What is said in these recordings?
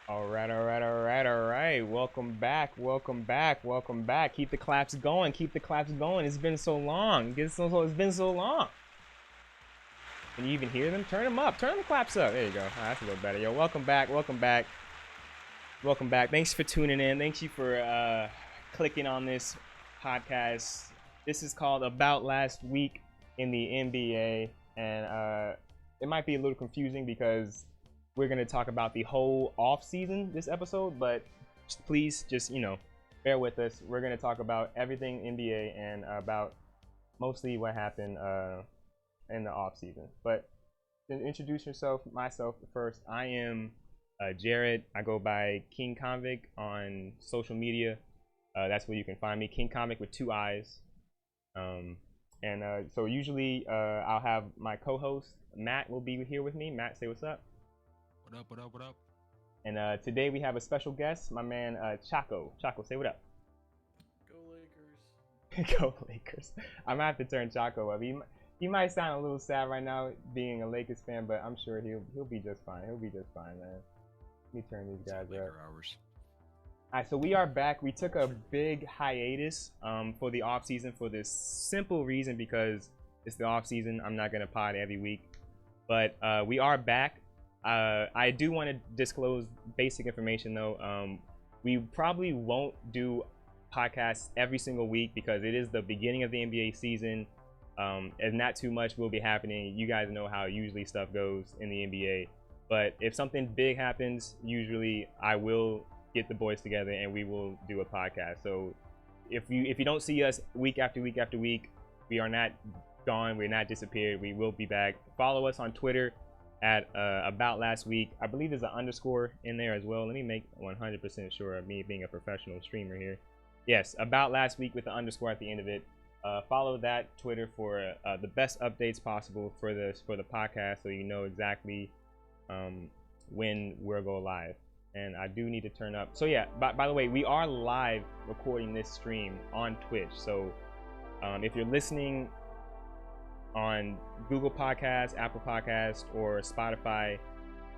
All right, all right, all right, all right. Welcome back, welcome back, welcome back. Keep the claps going, keep the claps going. It's been so long. It's been so long. Can you even hear them? Turn them up. Turn the claps up. There you go. That's a little better. Yo, welcome back, welcome back, welcome back. Thanks for tuning in. Thank you for clicking on this podcast. This is called About Last Week in the NBA, and it might be a little confusing because we're going to talk about the whole off season this episode, but please just bear with us. We're going to talk about everything NBA and about mostly what happened in the off season. But to introduce myself first, I am Jared. I go by King Convict on social media. That's where you can find me, King Convict with 2 eyes. So usually I'll have my co-host Matt will be here with me. Matt, say what's up. What up, what up, what up? And today we have a special guest, my man Chaco. Chaco, say what up. Go Lakers. Go Lakers. I'm gonna have to turn Chaco up. He might sound a little sad right now being a Lakers fan, but I'm sure he'll be just fine. He'll be just fine, man. Let me turn these guys up. Hours. Alright, so we are back. We took a big hiatus for the off season for this simple reason because it's the off season. I'm not gonna pod every week, but we are back. I do want to disclose basic information though. We probably won't do podcasts every single week because it is the beginning of the NBA season, and not too much will be happening. You guys know how usually stuff goes in the NBA, but if something big happens, usually I will get the boys together and we will do a podcast. So if you don't see us week after week after week, we are not gone. We're not disappeared. We will be back. Follow us on Twitter at About Last Week. I believe there's an underscore in there as well. Let me make 100% sure of me being a professional streamer here. Yes, About Last Week with the underscore at the end of it. Follow that Twitter for the best updates possible for the podcast, so you know exactly when we'll go live. And I do need to turn up. So yeah, by the way, we are live recording this stream on Twitch. So if you're listening on Google Podcasts, Apple Podcasts, or Spotify,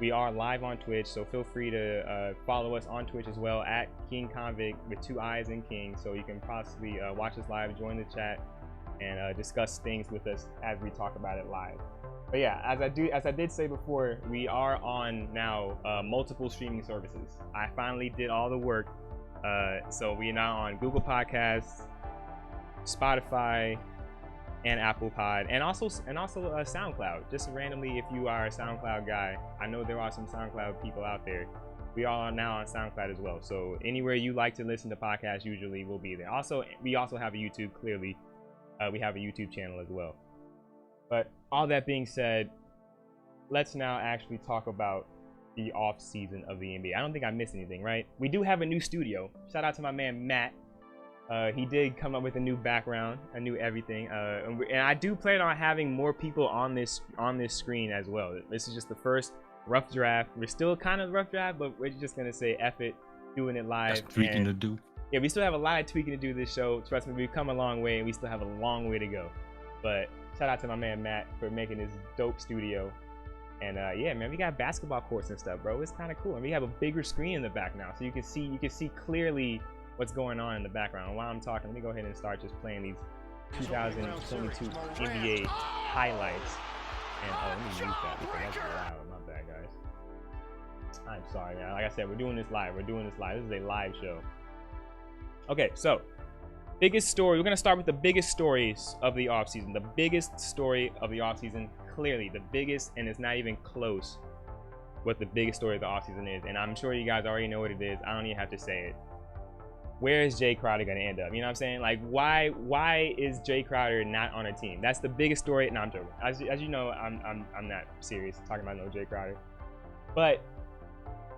we are live on Twitch, so feel free to follow us on Twitch as well at King Convict with 2 eyes and King, so you can possibly watch us live, join the chat, and discuss things with us as we talk about it live. But yeah, as I did say before, we are on now multiple streaming services. I finally did all the work, so we are now on Google Podcasts, Spotify, and Apple Pod, and also SoundCloud. Just randomly, if you are a SoundCloud guy, I know there are some SoundCloud people out there. We are now on SoundCloud as well. So anywhere you like to listen to podcasts, usually will be there. Also, we also have a YouTube. Clearly, we have a YouTube channel as well. But all that being said, let's now actually talk about the off season of the NBA. I don't think I missed anything, right? We do have a new studio. Shout out to my man Matt. He did come up with a new background, a new everything, and I do plan on having more people on this screen as well. This is just the first rough draft. We're still kind of rough draft, but we're just gonna say F it, doing it live. That's tweaking to do. Yeah, we still have a lot of tweaking to do this show. Trust me, we've come a long way, and we still have a long way to go. But shout out to my man Matt for making this dope studio. And yeah, man, we got basketball courts and stuff, bro. It's kind of cool, and we have a bigger screen in the back now, so you can see clearly what's going on in the background. While I'm talking, let me go ahead and start just playing these 2022 NBA highlights. And let me mute that because that's loud. My bad, guys. I'm sorry, man. Like I said, we're doing this live. This is a live show. Okay, so biggest story. We're gonna start with the biggest stories of the offseason. The biggest story of the offseason, clearly the biggest, and it's not even close what the biggest story of the offseason is. And I'm sure you guys already know what it is. I don't even have to say it. Where is Jay Crowder going to end up? You know what I'm saying? Like, why is Jay Crowder not on a team? That's the biggest story. No, I'm joking. As you know, I'm not serious talking about no Jay Crowder. But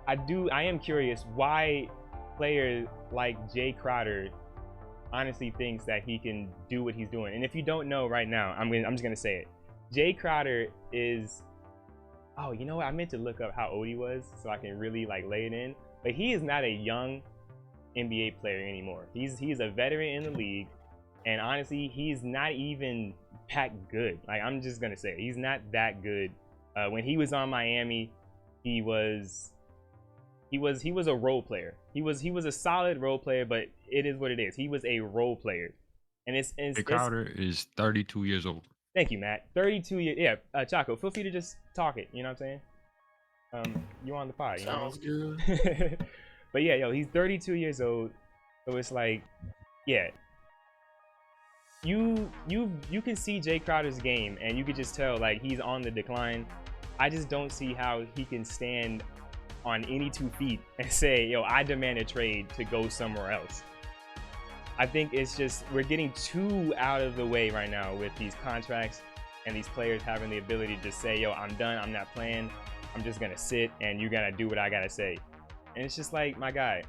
I am curious why players like Jay Crowder honestly thinks that he can do what he's doing. And if you don't know right now, I'm just going to say it. Jay Crowder is, oh, you know what? I meant to look up how old he was so I can really like lay it in. But he is not a young NBA player anymore. He's a veteran in the league, and honestly, he's not even that good. Like, I'm just gonna say, he's not that good. When he was on Miami, he was He was a role player. He was a solid role player, but it is what it is. He was a role player, and Jay Crowder is 32 years old. Thank you, Matt. 32 years. Yeah, Chaco, feel free to just talk it. You know what I'm saying? You're on the pod. You Sounds know? good. But yeah, yo, he's 32 years old, so it's like, yeah. You can see Jay Crowder's game, and you can just tell like he's on the decline. I just don't see how he can stand on any 2 feet and say, yo, I demand a trade to go somewhere else. I think it's just we're getting too out of the way right now with these contracts and these players having the ability to just say, yo, I'm done, I'm not playing, I'm just gonna sit and you gotta do what I gotta say. And it's just like, my guy,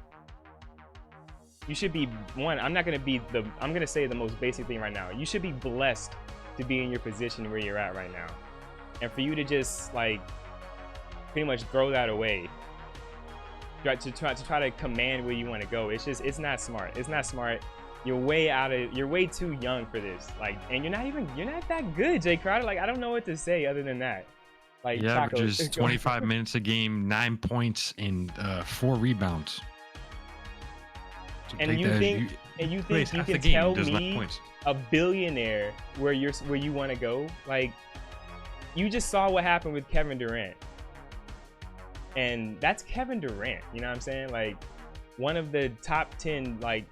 you should be I'm gonna say the most basic thing right now. You should be blessed to be in your position where you're at right now. And for you to just like pretty much throw that away, try to command where you want to go, it's not smart. It's not smart. You're way too young for this. Like, and you're not that good, Jay Crowder. Like, I don't know what to say other than that. Like, He Chaco, averages 25 minutes a game, 9 points, and 4 rebounds. So And take you that as think you plays can half the game, tell does 9 me points. a billionaire where you want to go? Like, you just saw what happened with Kevin Durant. And that's Kevin Durant, you know what I'm saying? Like, one of the top 10 like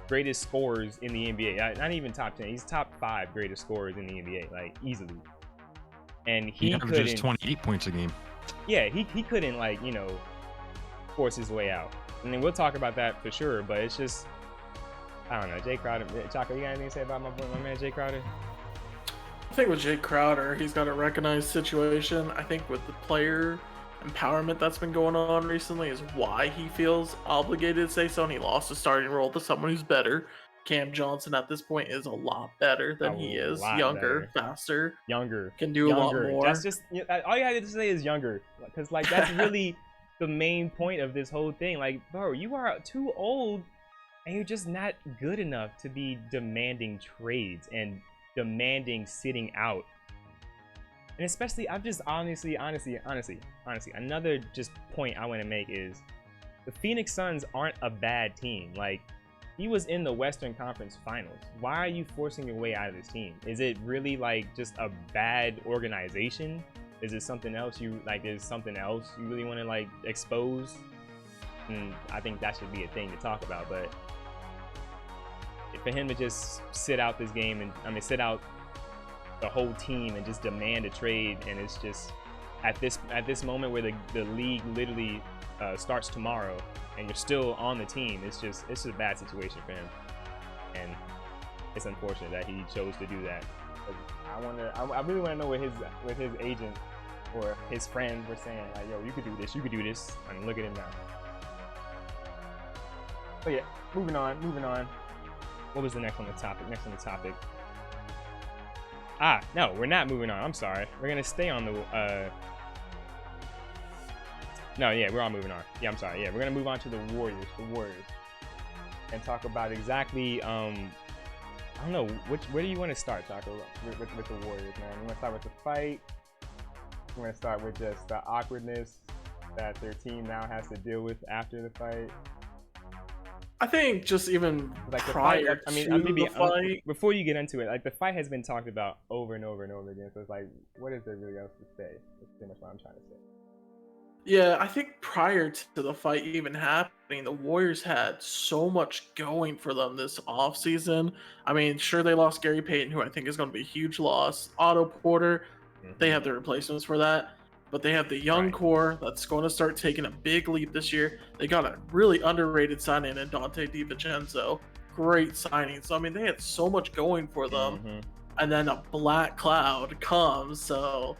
greatest scorers in the NBA. Not even top 10. He's top 5 greatest scorers in the NBA, like easily. And He averages couldn't 28 points a game. Yeah, he couldn't like, you know, force his way out. And then we'll talk about that for sure, but it's just I don't know. Jay Crowder, Chaco, you got anything to say about my man Jay Crowder? I think with Jay Crowder, he's got a recognized situation. I think with the player empowerment that's been going on recently is why he feels obligated to say so, and he lost a starting role to someone who's better. Cam Johnson at this point is a lot better than he is. Younger, faster, can do a lot more. That's just all you had to say is younger, because like that's really the main point of this whole thing. Like, bro, you are too old, and you're just not good enough to be demanding trades and demanding sitting out. And especially, I'm just honestly, another just point I want to make is the Phoenix Suns aren't a bad team. Like, he was in the Western Conference Finals. Why are you forcing your way out of this team? Is it really like just a bad organization? Is it something else is something else you really want to like expose? And I think that should be a thing to talk about. But for him to just sit out this game and sit out the whole team and just demand a trade, and it's just at this moment where the league literally starts tomorrow and you're still on the team, it's just a bad situation for him, and it's unfortunate that he chose to do that. I really want to know what his agent or his friends were saying, like, yo, you could do this, and look at him now. But yeah, moving on. What was the next on the topic? No, we're not moving on. I'm sorry. We're gonna stay on the. No, yeah, we're all moving on. Yeah, I'm sorry. Yeah, we're gonna move on to the Warriors, and talk about exactly. I don't know. Where do you want to start, Chaco, with the Warriors, man? You want to start with the fight? You want to start with just the awkwardness that their team now has to deal with after the fight? I think just even like the prior fight, the fight. Before you get into it, like the fight has been talked about over and over and over again. So it's like, what is there really else to say? That's pretty much what I'm trying to say. Yeah, I think prior to the fight even happening, the Warriors had so much going for them this offseason. I mean, sure, they lost Gary Payton, who I think is going to be a huge loss. Otto Porter, they have the replacements for that. But they have the young core that's going to start taking a big leap this year. They got a really underrated signing in Dante DiVincenzo. Great signing. So, I mean, they had so much going for them. And then a black cloud comes. So,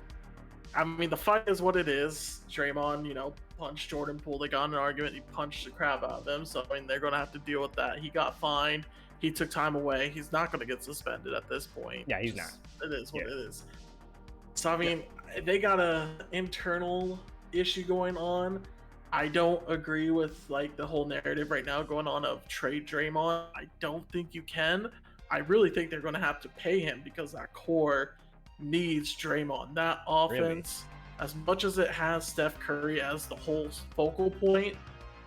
I mean, the fight is what it is. Draymond, punched Jordan Poole. They got in an argument. He punched the crap out of them. So, I mean, they're going to have to deal with that. He got fined. He took time away. He's not going to get suspended at this point. Yeah, he's not. It is what it is. So, I mean, they got a internal issue going on. I don't agree with like the whole narrative right now going on of trade Draymond. I don't think you can. I really think they're going to have to pay him because that core needs Draymond. That offense as much as it has Steph Curry as the whole focal point,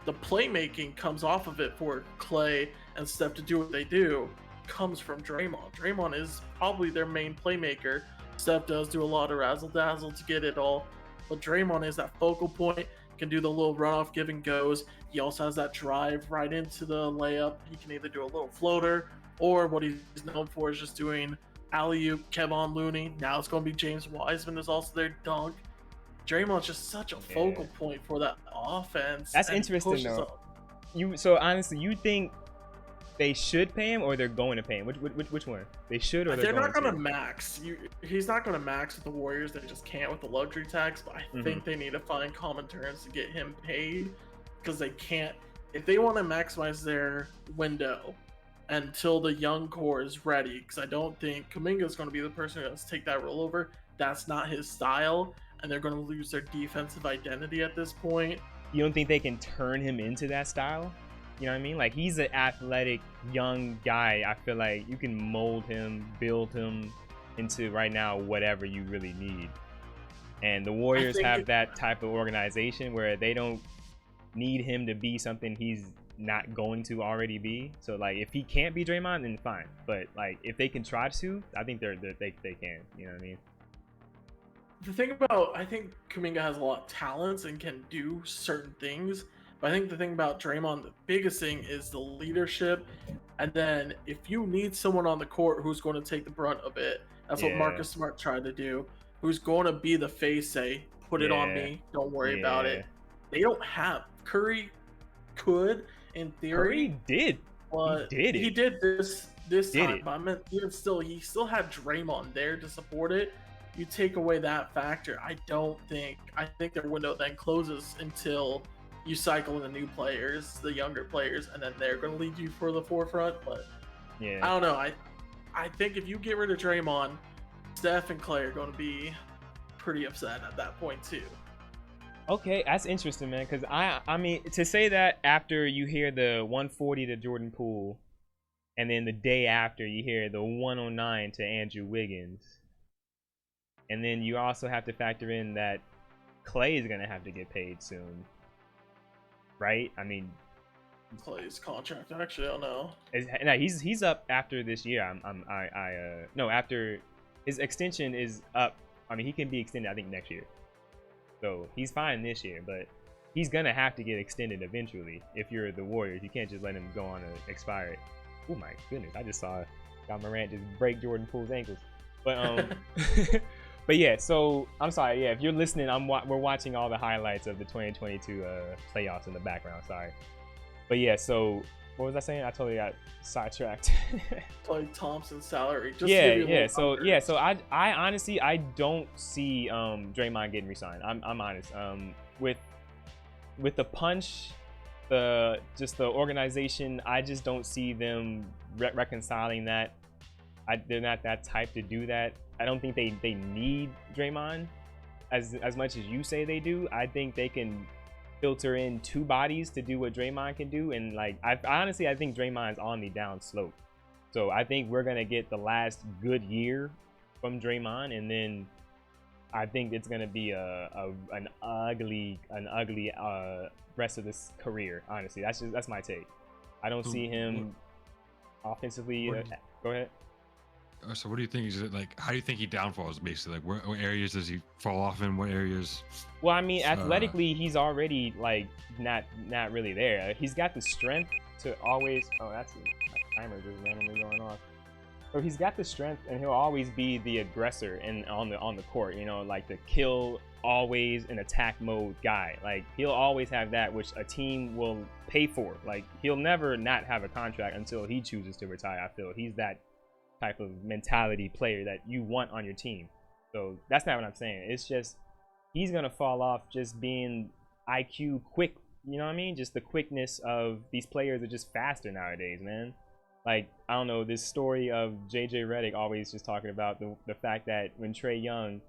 the playmaking comes off of it for Clay and Steph to do what they do comes from Draymond. Draymond is probably their main playmaker. Steph does do a lot of razzle dazzle to get it all, but Draymond is that focal point, can do the little runoff give and goes. He also has that drive right into the layup. He can either do a little floater, or what he's known for is just doing alley-oop, Kevon Looney. Now it's going to be James Wiseman is also their dunk. Draymond's just such a focal point for that offense. That's interesting though. So honestly, you think they should pay him or they're going to pay him? Which one? They should or they're not going to max. He's not going to max with the Warriors. They just can't with the luxury tax. But I think they need to find common terms to get him paid, because they can't. If they want to maximize their window until the young core is ready, because I don't think Kuminga is going to be the person who has to take that role over. That's not his style, and they're going to lose their defensive identity at this point. You don't think they can turn him into that style? You know what I mean? Like, he's an athletic young guy. I feel like you can mold him, build him into right now whatever you really need. And the Warriors have that type of organization where they don't need him to be something he's not going to already be. So like, if he can't be Draymond, then fine. But like, if they can try to, I think they can. You know what I mean? The thing about, I think Kuminga has a lot of talents and can do certain things. But I think the thing about Draymond, the biggest thing is the leadership. And then if you need someone on the court who's going to take the brunt of it, that's what Marcus Smart tried to do. Who's going to be the face, say, put it on me, don't worry about it. They don't have. Curry could, in theory. Curry did. But he did this time. But I mean, even still, he still had Draymond there to support it. You take away that factor, I think their window then closes until you cycle in the new players, the younger players, and then they're going to lead you for the forefront. But I don't know. I think if you get rid of Draymond, Steph and Clay are going to be pretty upset at that point too. Okay, that's interesting, man. Because I mean, to say that after you hear the 140 to Jordan Poole, and then the day after you hear the 109 to Andrew Wiggins, and then you also have to factor in that Clay is going to have to get paid soon. Right? I mean, Clay's contract, actually, I don't know. No, he's up after this year. No, after his extension is up. I mean, he can be extended, I think, next year. So he's fine this year, but he's gonna have to get extended eventually. If you're the Warriors, you can't just let him go on to expire it. Oh my goodness! I just saw John Morant just break Jordan Poole's ankles. But but yeah. So I'm sorry. Yeah, if you're listening, we're watching all the highlights of the 2022 playoffs in the background. Sorry. But yeah. So what was I saying? I totally got sidetracked. Klay Thompson's salary. So I honestly don't see Draymond getting re-signed. I'm honest. With the punch, the organization, I just don't see them reconciling that. They're not that type to do that. I don't think they need Draymond as much as you say they do. I think they can filter in two bodies to do what Draymond can do, and like I think Draymond's on the down slope. So I think we're gonna get the last good year from Draymond, and then I think it's gonna be an ugly rest of this career. Honestly, that's my take. I don't see him offensively. Go ahead. So what do you think? Is it like, how do you think he downfalls basically? Like what areas does he fall off in? What areas? Well, I mean, athletically, he's already like not really there. He's got the strength to always. Oh, that's a timer just randomly going off. So he's got the strength, and he'll always be the aggressor on the court. You know, like the kill, always in attack mode guy. Like he'll always have that, which a team will pay for. Like he'll never not have a contract until he chooses to retire. I feel he's that type of mentality player that you want on your team. So that's not what I'm saying. It's just he's gonna fall off just being IQ quick. You know what I mean? Just the quickness of these players are just faster nowadays, man. Like, I don't know, this story of JJ Redick always just talking about the fact that when Trae Young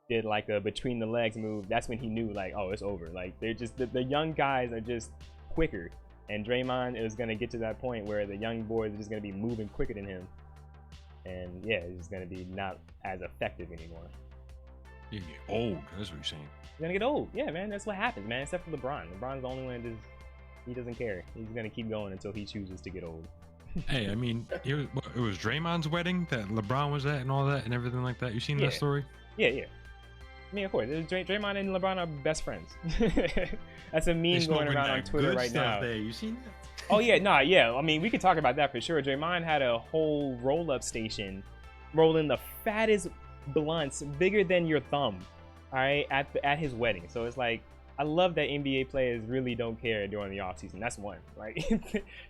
did like a between the legs move, that's when he knew like, oh, it's over. Like they're just the young guys are just quicker, and Draymond is gonna get to that point where the young boys are just gonna be moving quicker than him. And yeah, it's going to be not as effective anymore. You get old. That's what you're saying. He's gonna get old. Yeah, man, that's what happens, man. Except for LeBron. LeBron's the only one that he doesn't care. He's gonna keep going until he chooses to get old. Hey, I mean, it was Draymond's wedding that LeBron was at and all that and everything like that. You seen that story? Yeah. I mean, of course, Draymond and LeBron are best friends. That's a meme going around on Twitter right now. There. You seen that? Oh yeah, I mean, we could talk about that for sure. Draymond had a whole roll-up station, rolling the fattest blunts, bigger than your thumb, all right, at his wedding. So it's like, I love that NBA players really don't care during the offseason. That's one. Like,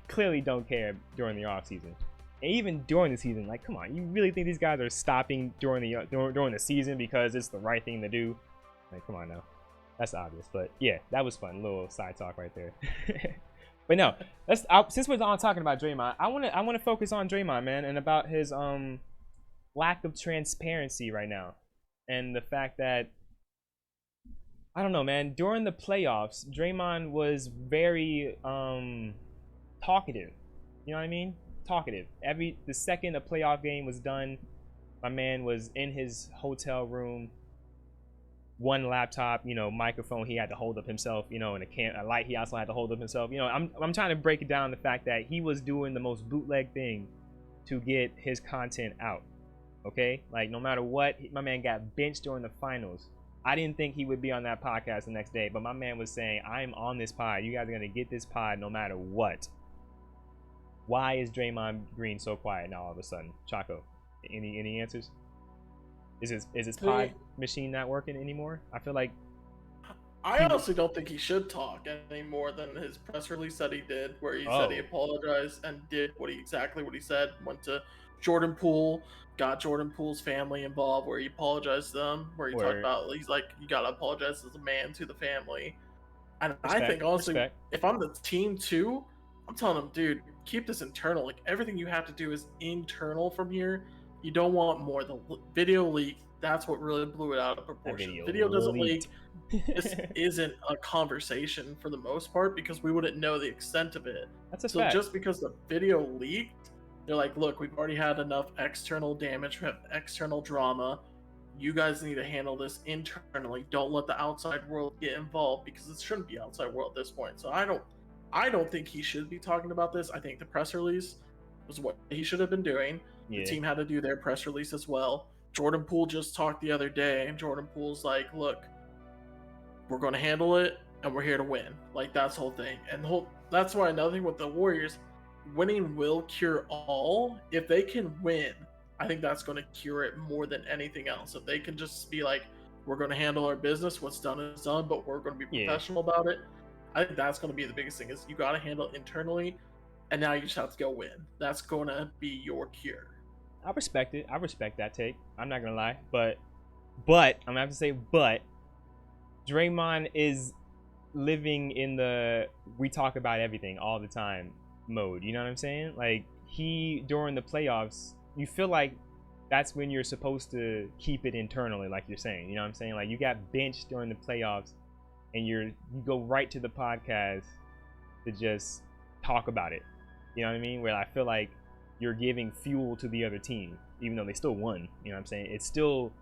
clearly don't care during the offseason. And even during the season, like, come on, you really think these guys are stopping during the season because it's the right thing to do? Like, come on now. That's obvious. But yeah, that was fun. Little side talk right there. But no, since we're on talking about Draymond, I wanna focus on Draymond, man, and about his lack of transparency right now, and the fact that, I don't know, man, during the playoffs, Draymond was very talkative. You know what I mean? Talkative. The second a playoff game was done, my man was in his hotel room, one laptop, microphone he had to hold up himself, and a light he also had to hold up himself. I'm trying to break it down, the fact that he was doing the most bootleg thing to get his content out. Okay? Like, no matter what, my man got benched during the finals. I didn't think he would be on that podcast the next day, but my man was saying, I'm on this pod. You guys are going to get this pod no matter what. Why is Draymond Green so quiet now all of a sudden? Chaco, any answers? Is his pod machine not working anymore? I feel like... I honestly don't think he should talk any more than his press release that he did, where he said he apologized and did exactly what he said. Went to Jordan Poole, got Jordan Poole's family involved, where he apologized to them, where he talked about, he's like, you gotta apologize as a man to the family. And I think, honestly, if I'm the team too, I'm telling them, dude, keep this internal. Like, everything you have to do is internal from here. You don't want more. The video leak, that's what really blew it out of proportion. Video doesn't leak. This isn't a conversation for the most part, because we wouldn't know the extent of it. That's a fact. Just because the video leaked, they're like, look, we've already had enough external damage, we have external drama. You guys need to handle this internally. Don't let the outside world get involved, because it shouldn't be outside world at this point. So I don't think he should be talking about this. I think the press release was what he should have been doing. Yeah. The team had to do their press release as well. Jordan Poole just talked the other day, and Jordan Poole's like, look, we're going to handle it, and we're here to win. Like, that's the whole thing. And that's why another thing with the Warriors, winning will cure all. If they can win, I think that's going to cure it more than anything else. If they can just be like, we're going to handle our business, what's done is done, but we're going to be professional about it. I think that's going to be the biggest thing, is you got to handle it internally, and now you just have to go win. That's going to be your cure. I respect it. I respect that take. I'm not going to lie. But I'm going to have to say, Draymond is living in the we talk about everything all the time mode. You know what I'm saying? Like, during the playoffs, you feel like that's when you're supposed to keep it internally, like you're saying. You know what I'm saying? Like, you got benched during the playoffs, and you go right to the podcast to just talk about it. You know what I mean? Where I feel like you're giving fuel to the other team, even though they still won. You know what I'm saying? It's still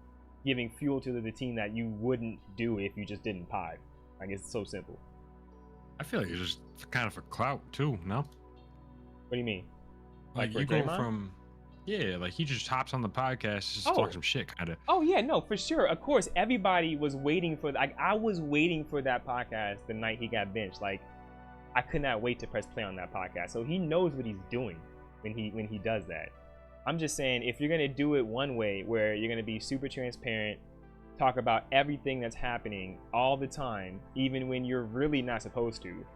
giving fuel to the team that you wouldn't do if you just didn't pod. I guess it's so simple. I feel like it's just kind of for clout too, no? What do you mean? Like you go from... Yeah, like he just hops on the podcast, just talk some shit, kind of. Oh yeah, no, for sure. Of course, everybody was waiting for. Like, I was waiting for that podcast the night he got benched. Like, I could not wait to press play on that podcast. So he knows what he's doing when he does that. I'm just saying, if you're gonna do it one way, where you're gonna be super transparent, talk about everything that's happening all the time, even when you're really not supposed to.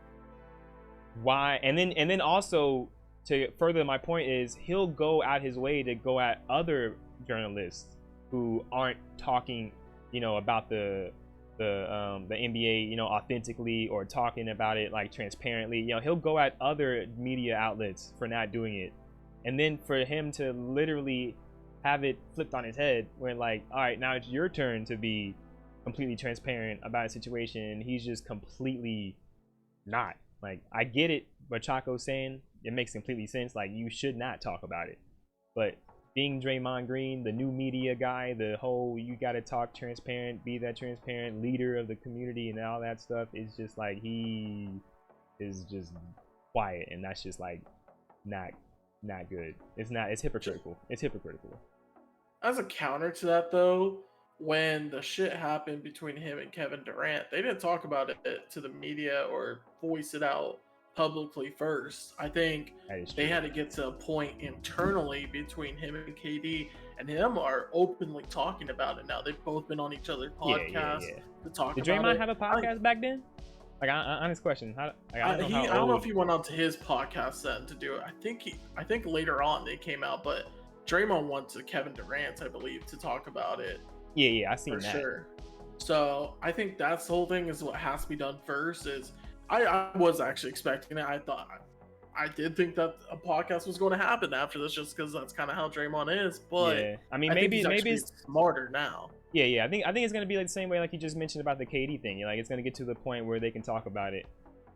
Why? And then also, to further my point, is he'll go out his way to go at other journalists who aren't talking, about the NBA, authentically, or talking about it like transparently. He'll go at other media outlets for not doing it, and then for him to literally have it flipped on his head, when like, all right, now it's your turn to be completely transparent about a situation. He's just completely not. Like, I get it, what Chaco's saying. It makes completely sense. Like, you should not talk about it, but being Draymond Green, the new media guy, the whole you got to talk transparent, be that transparent leader of the community and all that stuff is just like he is just quiet, and that's just like not good. It's hypocritical. It's hypocritical. As a counter to that, though, when the shit happened between him and Kevin Durant, they didn't talk about it to the media or voice it out publicly first. I think they had to get to a point internally between him and KD, and him are openly talking about it now. They've both been on each other's podcasts to talk about it. Did Draymond have a podcast back then? Like, honest question. I don't know if he went onto his podcast then to do it. I think later on they came out, but Draymond went to Kevin Durant, I believe, to talk about it. Yeah, I seen that. For sure. So I think that's the whole thing is what has to be done first. Is I was actually expecting it. I did think that a podcast was going to happen after this, just because that's kind of how Draymond is. But yeah. I mean, maybe it's smarter now. Yeah. I think it's gonna be like the same way like you just mentioned about the KD thing. Like it's gonna get to the point where they can talk about it,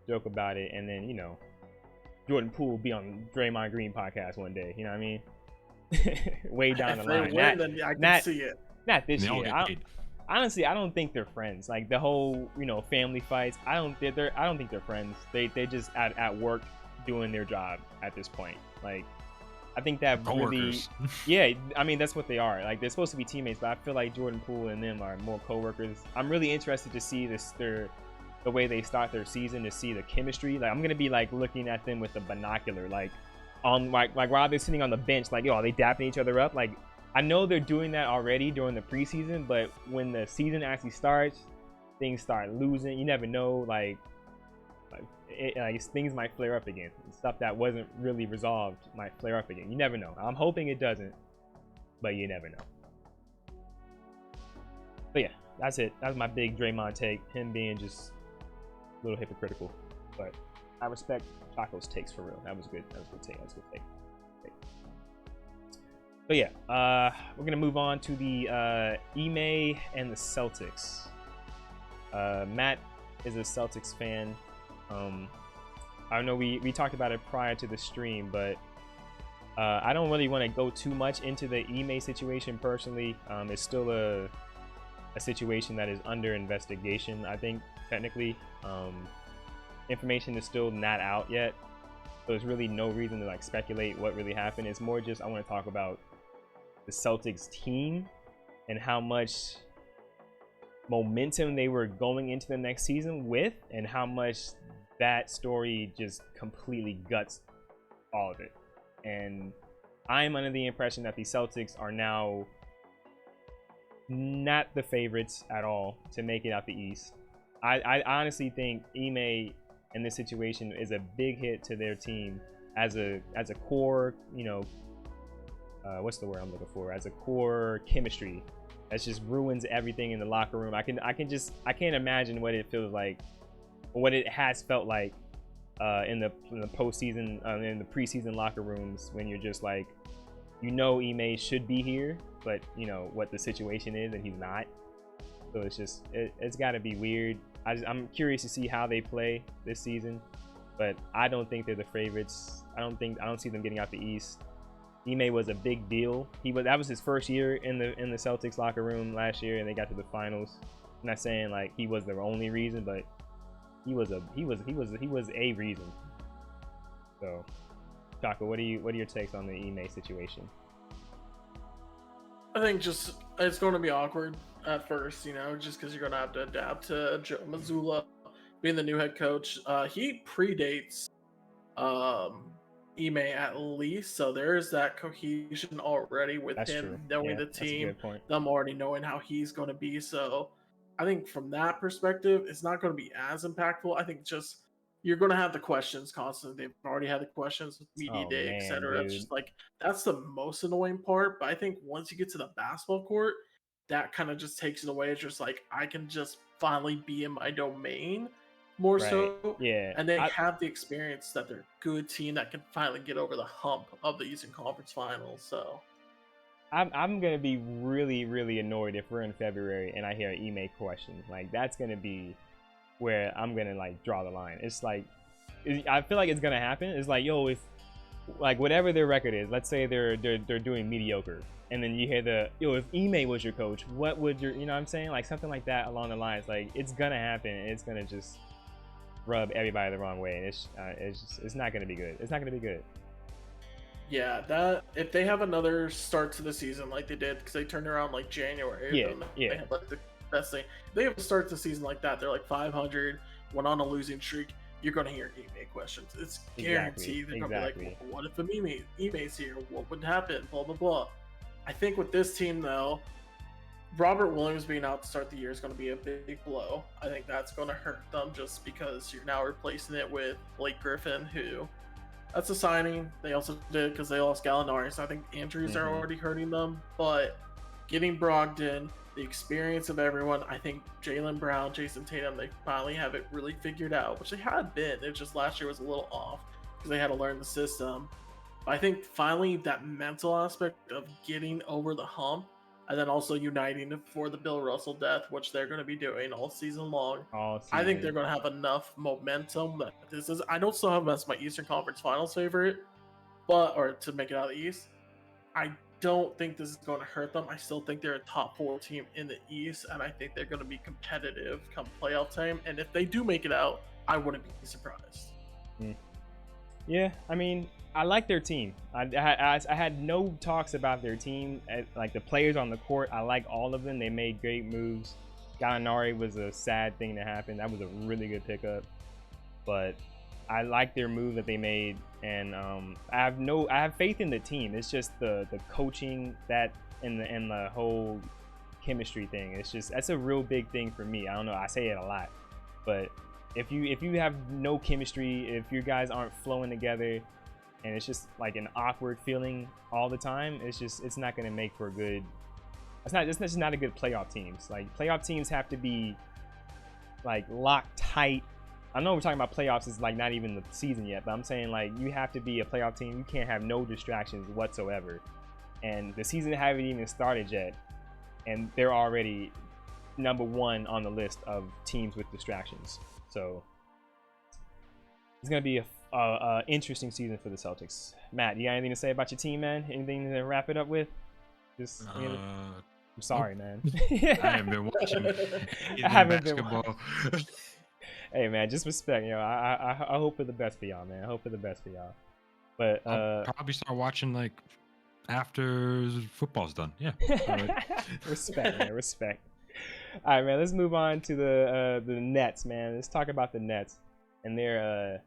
joke about it, and then Jordan Poole will be on Draymond Green podcast one day. You know what I mean? Way down the line. Then I can see it. Not this year. Honestly, I don't think they're friends. Like the whole, family fights. I don't think they're friends. They just at work doing their job at this point. Like, I think that co-workers. Yeah. I mean, that's what they are. Like, they're supposed to be teammates, but I feel like Jordan Poole and them are more coworkers. I'm really interested to see the way they start their season, to see the chemistry. Like, I'm gonna be like looking at them with a binocular, like while they're sitting on the bench, like, are they dapping each other up? Like, I know they're doing that already during the preseason, but when the season actually starts, things start losing. You never know, like things might flare up again. Stuff that wasn't really resolved might flare up again. You never know. I'm hoping it doesn't, but you never know. But yeah, that's it. That's my big Draymond take. Him being just a little hypocritical, but I respect Chaco's takes for real. That was good. That was a good take. That was a good take. But yeah, we're gonna move on to the Ime and the Celtics. Matt is a Celtics fan. I know we talked about it prior to the stream, but I don't really want to go too much into the Ime situation personally. It's still a situation that is under investigation. I think technically, information is still not out yet, so there's really no reason to like speculate what really happened. It's more just I want to talk about the Celtics team and how much momentum they were going into the next season with, and how much that story just completely guts all of it. And I'm under the impression that the Celtics are now not the favorites at all to make it out the East. I honestly think Ime in this situation is a big hit to their team as a core, what's the word I'm looking for? As a core chemistry that just ruins everything in the locker room. I can't imagine what it feels like, or what it has felt like in the postseason, in the preseason locker rooms, when you're just like, Ime should be here, but what the situation is, and he's not. So it's got to be weird. I'm curious to see how they play this season, but I don't think they're the favorites. I don't see them getting out the East. Ime was a big deal. That was his first year in the Celtics locker room last year, and they got to the finals. I'm not saying like he was the only reason, but he was a reason. So, Chaco, what are your takes on the Ime situation? I think just it's going to be awkward at first, just because you're going to have to adapt to Joe Mazzulla being the new head coach. He predates Ime at least, so there's that cohesion already with him knowing the team, them already knowing how he's going to be. So I think from that perspective, it's not going to be as impactful. I think just you're going to have the questions constantly. They've already had the questions with media day, etc. It's just like that's the most annoying part. But I think once you get to the basketball court, that kind of just takes it away. It's just like I can just finally be in my domain more so. Yeah. And they have the experience that they're a good team that can finally get over the hump of the Eastern Conference Finals. So I'm gonna be really, really annoyed if we're in February and I hear an Ime question. Like, that's gonna be where I'm gonna like draw the line. It's like, I feel like it's gonna happen. It's like, yo, if like whatever their record is, let's say they're doing mediocre, and then you hear if Ime was your coach, what would you know what I'm saying? Like something like that along the lines. Like it's gonna happen, and it's gonna just rub everybody the wrong way, and it's not gonna be good. It's not gonna be good. Yeah, that if they have another start to the season like they did, because they turned around like January. Yeah. They had like the best thing. If they have a start to the season like that, they're like 500, went on a losing streak. You're gonna hear Ime questions. It's guaranteed. They're gonna be like, well, what if Ime's here? What would happen? Blah blah blah. I think with this team though, Robert Williams being out to start the year is going to be a big blow. I think that's going to hurt them just because you're now replacing it with Blake Griffin, who that's a signing. They also did because they lost Gallinari, so I think injuries are already hurting them. But getting Brogdon, the experience of everyone, I think Jaylen Brown, Jason Tatum, they finally have it really figured out, which they had been. It just last year was a little off because they had to learn the system. But I think finally that mental aspect of getting over the hump, and then also uniting for the Bill Russell death, which they're going to be doing all season long. I think they're going to have enough momentum that this is. I don't still have them as my Eastern Conference Finals favorite, or to make it out of the East. I don't think this is going to hurt them. I still think they're a top 4 team in the East, and I think they're going to be competitive come playoff time. And if they do make it out, I wouldn't be surprised. Yeah, I mean, I like their team. I had no talks about their team. Like the players on the court, I like all of them. They made great moves. Gallinari was a sad thing to happen. That was a really good pickup. But I like their move that they made, and I have faith in the team. It's just the coaching and the whole chemistry thing. That's a real big thing for me. I don't know. I say it a lot, but if you have no chemistry, if you guys aren't flowing together, and it's just like an awkward feeling all the time, it's not going to make for a good. It's just not a good playoff teams. Like playoff teams have to be like locked tight. I know we're talking about playoffs. It's like not even the season yet, but I'm saying like you have to be a playoff team. You can't have no distractions whatsoever. And the season haven't even started yet, and they're already #1 on the list of teams with distractions. So it's gonna be a interesting season for the Celtics. Matt, you got anything to say about your team, man? Anything to wrap it up with? I'm sorry, man. I haven't been watching basketball. Hey, man, just respect. You know, I hope for the best for y'all, man. I hope for the best for y'all. But I'll probably start watching like after football's done. Yeah. Respect, man. Respect. All right, man. Let's move on to the Nets, man. Let's talk about the Nets and their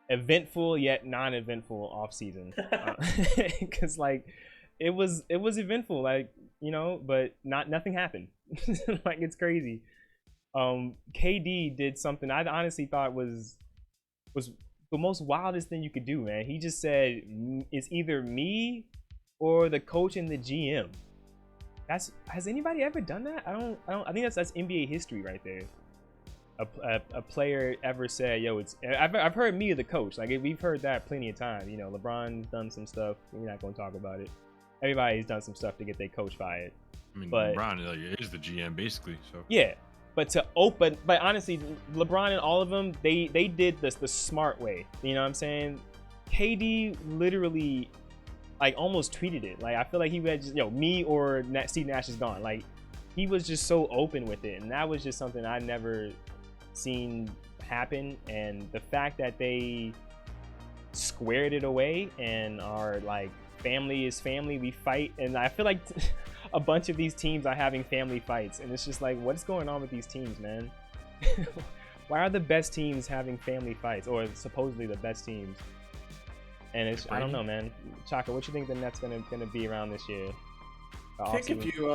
eventful yet non-eventful offseason. Because like it was eventful, like, you know, but nothing happened. Like it's crazy. KD did something I honestly thought was the most wildest thing you could do, man. He just said it's either me or the coach and the GM. Has anybody ever done that? I think that's NBA history right there. A player ever said, yo, I've heard me or the coach. Like we've heard that plenty of times. You know, LeBron's done some stuff. We're not going to talk about it. Everybody's done some stuff to get their coach fired. I mean, but LeBron is the GM basically. So yeah, but honestly, LeBron and all of them, they did this the smart way. You know what I'm saying? KD literally like almost tweeted it. Like I feel like he had just, me or Steve Nash is gone. Like he was just so open with it, and that was just something I never seen happen. And the fact that they squared it away and are like, family is family, we fight. And I feel like a bunch of these teams are having family fights, and it's just like, what's going on with these teams, man? Why are the best teams having family fights, or supposedly the best teams? And it's, I don't know, man. Chaka, what you think the Nets gonna be around this year? I think if you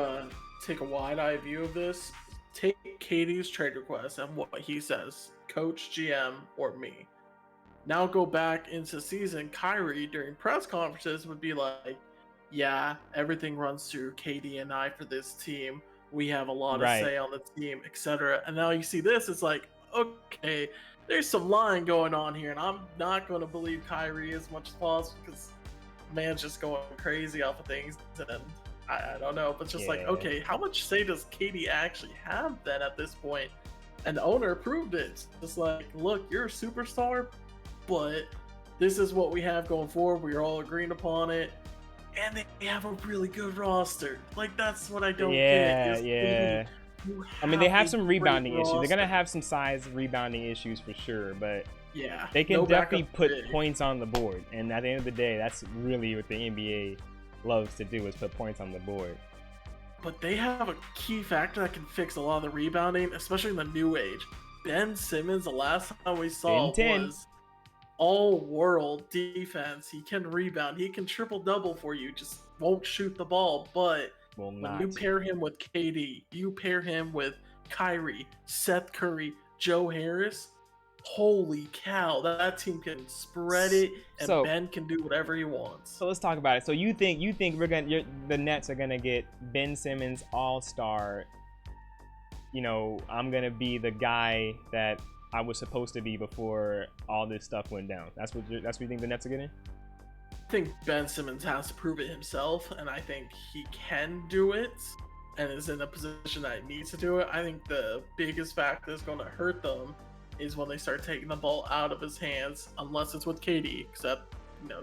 take a wide-eye view of this, take KD's trade request and what he says, coach, GM, or me. Now go back into season, Kyrie during press conferences would be like, yeah, everything runs through KD and I for this team. We have a lot of say on the team, etc. And now you see this, it's like, okay, there's some lying going on here, and I'm not going to believe Kyrie as much as possible because man's just going crazy off of things, and I don't know, but just like, okay, how much say does KD actually have then at this point? And the owner approved it. Just like, look, you're a superstar, but This is what we have going forward. We're all agreeing upon it. And they have a really good roster. Like, that's what I don't get. Yeah. I mean, they have some rebounding issues. They're gonna have some size rebounding issues for sure, but yeah, they can no definitely backup put big. points on the board. And at the end of the day, that's really what the NBA loves to do, is put points on the board. But they have a key factor that can fix a lot of the rebounding, especially in the new age. Ben Simmons, the last time we saw, 10-10. was all-world defense. He can rebound. He can triple-double for you. Just won't shoot the ball. But Will when not. you pair him with KD, you pair him with Kyrie, Seth Curry, Joe Harris, holy cow, that team can spread it, and So- Ben can do whatever he wants. So let's talk about it. So you think the Nets are gonna get Ben Simmons All-Star? You know, I'm gonna be the guy that I was supposed to be before all this stuff went down. That's what you think the Nets are getting? I think Ben Simmons has to prove it himself, and I think he can do it, and is in a position that he needs to do it. I think the biggest factor that's going to hurt them is when they start taking the ball out of his hands, unless it's with KD, except,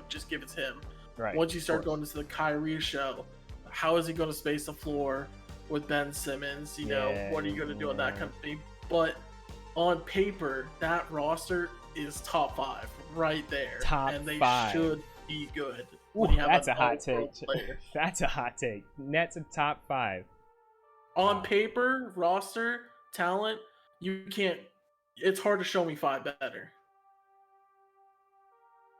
just give it to him. Right. Once you start going into the Kyrie show, how is he going to space the floor with Ben Simmons? What are you going to do on that company? But on paper, that roster is top 5 right there. Top and they 5. should be good. Ooh, when you have that's an a hot all-world take. player. That's a hot take. Nets are top 5. On paper, roster, talent, you can't. It's hard to show me 5 better.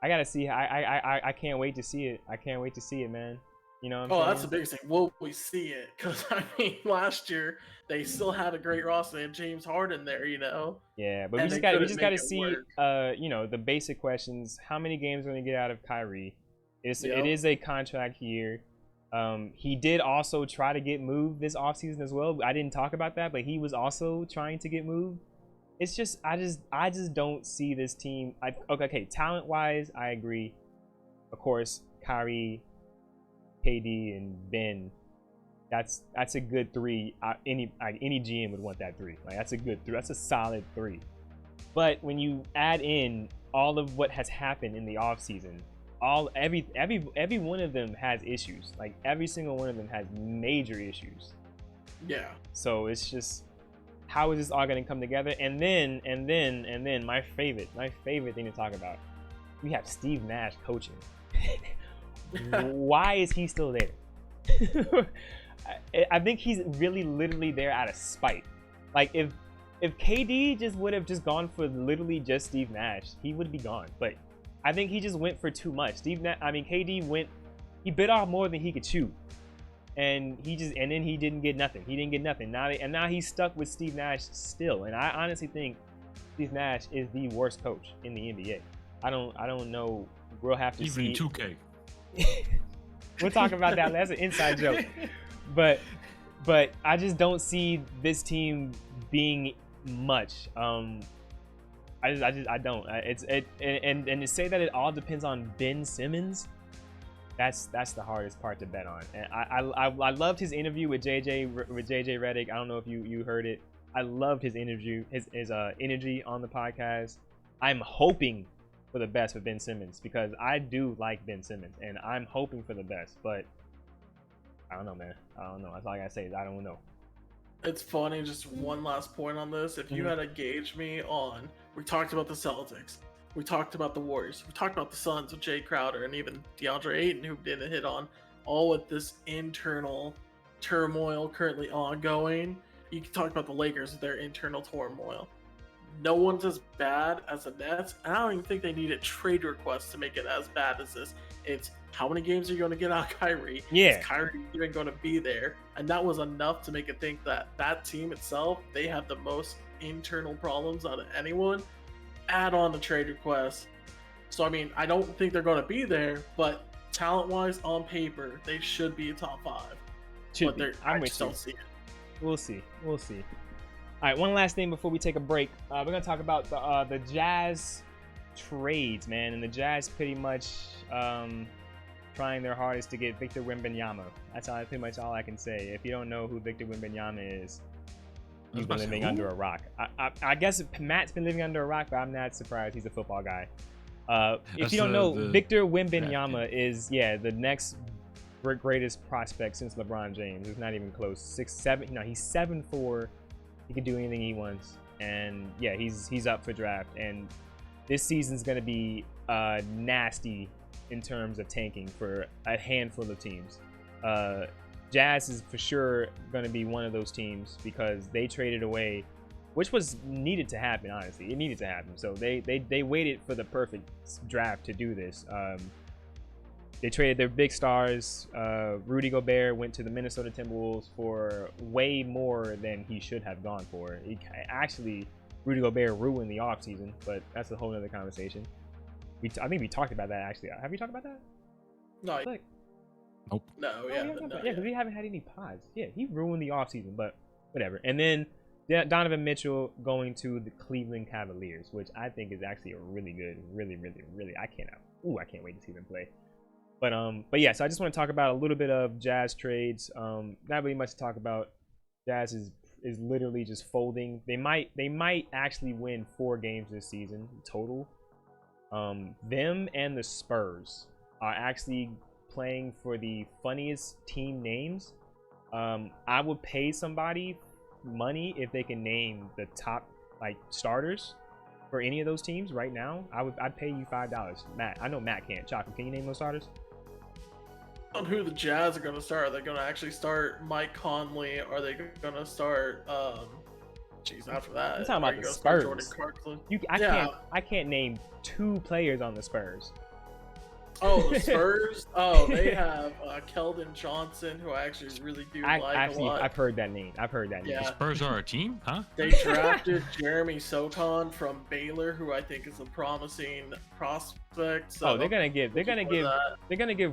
I gotta see. I can't wait to see it. I can't wait to see it, man. You know what I'm Oh, saying? that's the biggest thing. Will we see it? Because last year they still had a great roster. They had James Harden there. Yeah, but And we they just couldn't gotta make it see. work. The basic questions. How many games are we gonna get out of Kyrie? It Yep. is a contract year. He did also try to get moved this offseason as well. I didn't talk about that, but he was also trying to get moved. It's just I just don't see this team. Okay, talent wise, I agree. Of course, Kyrie, KD, and Ben. That's a good 3. Any GM would want that 3. Like, that's a good 3. That's a solid 3. But when you add in all of what has happened in the offseason, every one of them has issues. Like, every single one of them has major issues. Yeah. So it's just, how is this all going to come together? And then my favorite thing to talk about, we have Steve Nash coaching. Why is he still there? I think he's really literally there out of spite. Like, if KD just would have just gone for literally just Steve Nash, he would be gone. But I think he just went for too much. KD he bit off more than he could chew. And then he didn't get nothing. He didn't get nothing. Now he's stuck with Steve Nash still. And I honestly think Steve Nash is the worst coach in the NBA. I don't know. We'll have to see. Even 2K. We'll talk about that. That's an inside joke. But I just don't see this team being much. I don't. And to say that it all depends on Ben Simmons, that's the hardest part to bet on. And I loved his interview with JJ Redick. I don't know if you heard it. I loved his interview, his energy on the podcast. I'm hoping for the best for Ben Simmons, because I do like Ben Simmons, and I'm hoping for the best. But I don't know, man. I don't know. That's all I gotta say is I don't know. It's funny, just one last point on this. If you had to gauge me on, we talked about the Celtics, we talked about the Warriors, we talked about the Suns with Jay Crowder, and even DeAndre Ayton, who didn't hit on, all with this internal turmoil currently ongoing. You can talk about the Lakers with their internal turmoil. No one's as bad as the Nets, and I don't even think they need a trade request to make it as bad as this. It's how many games are you going to get out of Kyrie? Yeah. Is Kyrie even going to be there? And that was enough to make it think that that team itself, they have the most internal problems out of anyone. Add on the trade request. So, I don't think they're going to be there, but talent-wise, on paper, they should be a top 5. Should But be. I I'm just with you. don't see it. We'll see. All right, one last thing before we take a break. We're gonna talk about the Jazz trades, man, and the Jazz pretty much trying their hardest to get Victor Wembanyama. That's pretty much all I can say. If you don't know who Victor Wembanyama is, you've been living under a rock. I guess Matt's been living under a rock, but I'm not surprised. He's a football guy. If That's you don't know, the Victor draft Wembanyama is the next greatest prospect since LeBron James. It's not even close. 6'7". No, he's 7'4". He can do anything he wants, and yeah, he's up for draft. And this season's gonna be nasty in terms of tanking for a handful of teams. Jazz is for sure gonna be one of those teams because they traded away, which was needed to happen. Honestly, it needed to happen. So they waited for the perfect draft to do this. They traded their big stars. Rudy Gobert went to the Minnesota Timberwolves for way more than he should have gone for. Actually, Rudy Gobert ruined the offseason, but that's a whole other conversation. I think we talked about that, actually. Have we talked about that? No, Like, Nope. no, yeah, no, yeah, because we haven't had any pods. Yeah, he ruined the offseason, but whatever. And then Donovan Mitchell going to the Cleveland Cavaliers, which I think is actually a really good, really, I can't wait to see them play. But yeah, so I just want to talk about a little bit of Jazz trades. Not really much to talk about. Jazz is literally just folding. They might actually win 4 games this season total. Them and the Spurs are actually playing for the funniest team names. I would pay somebody money if they can name the top starters for any of those teams right now. I'd pay you $5. Matt, I know Matt can't. Chocolate, can you name those starters? On who the Jazz are going to start. Are they going to actually start Mike Conley? Are they going to start after that? I'm talking about the Spurs. Spurs. Jordan Clarkson? I can't name 2 players on the Spurs. Oh, the Spurs? Oh, they have Keldon Johnson, who I actually really do like a lot. I've heard that name. Yeah. The Spurs are a team, huh? They drafted Jeremy Sochan from Baylor, who I think is a promising prospect. So they're gonna give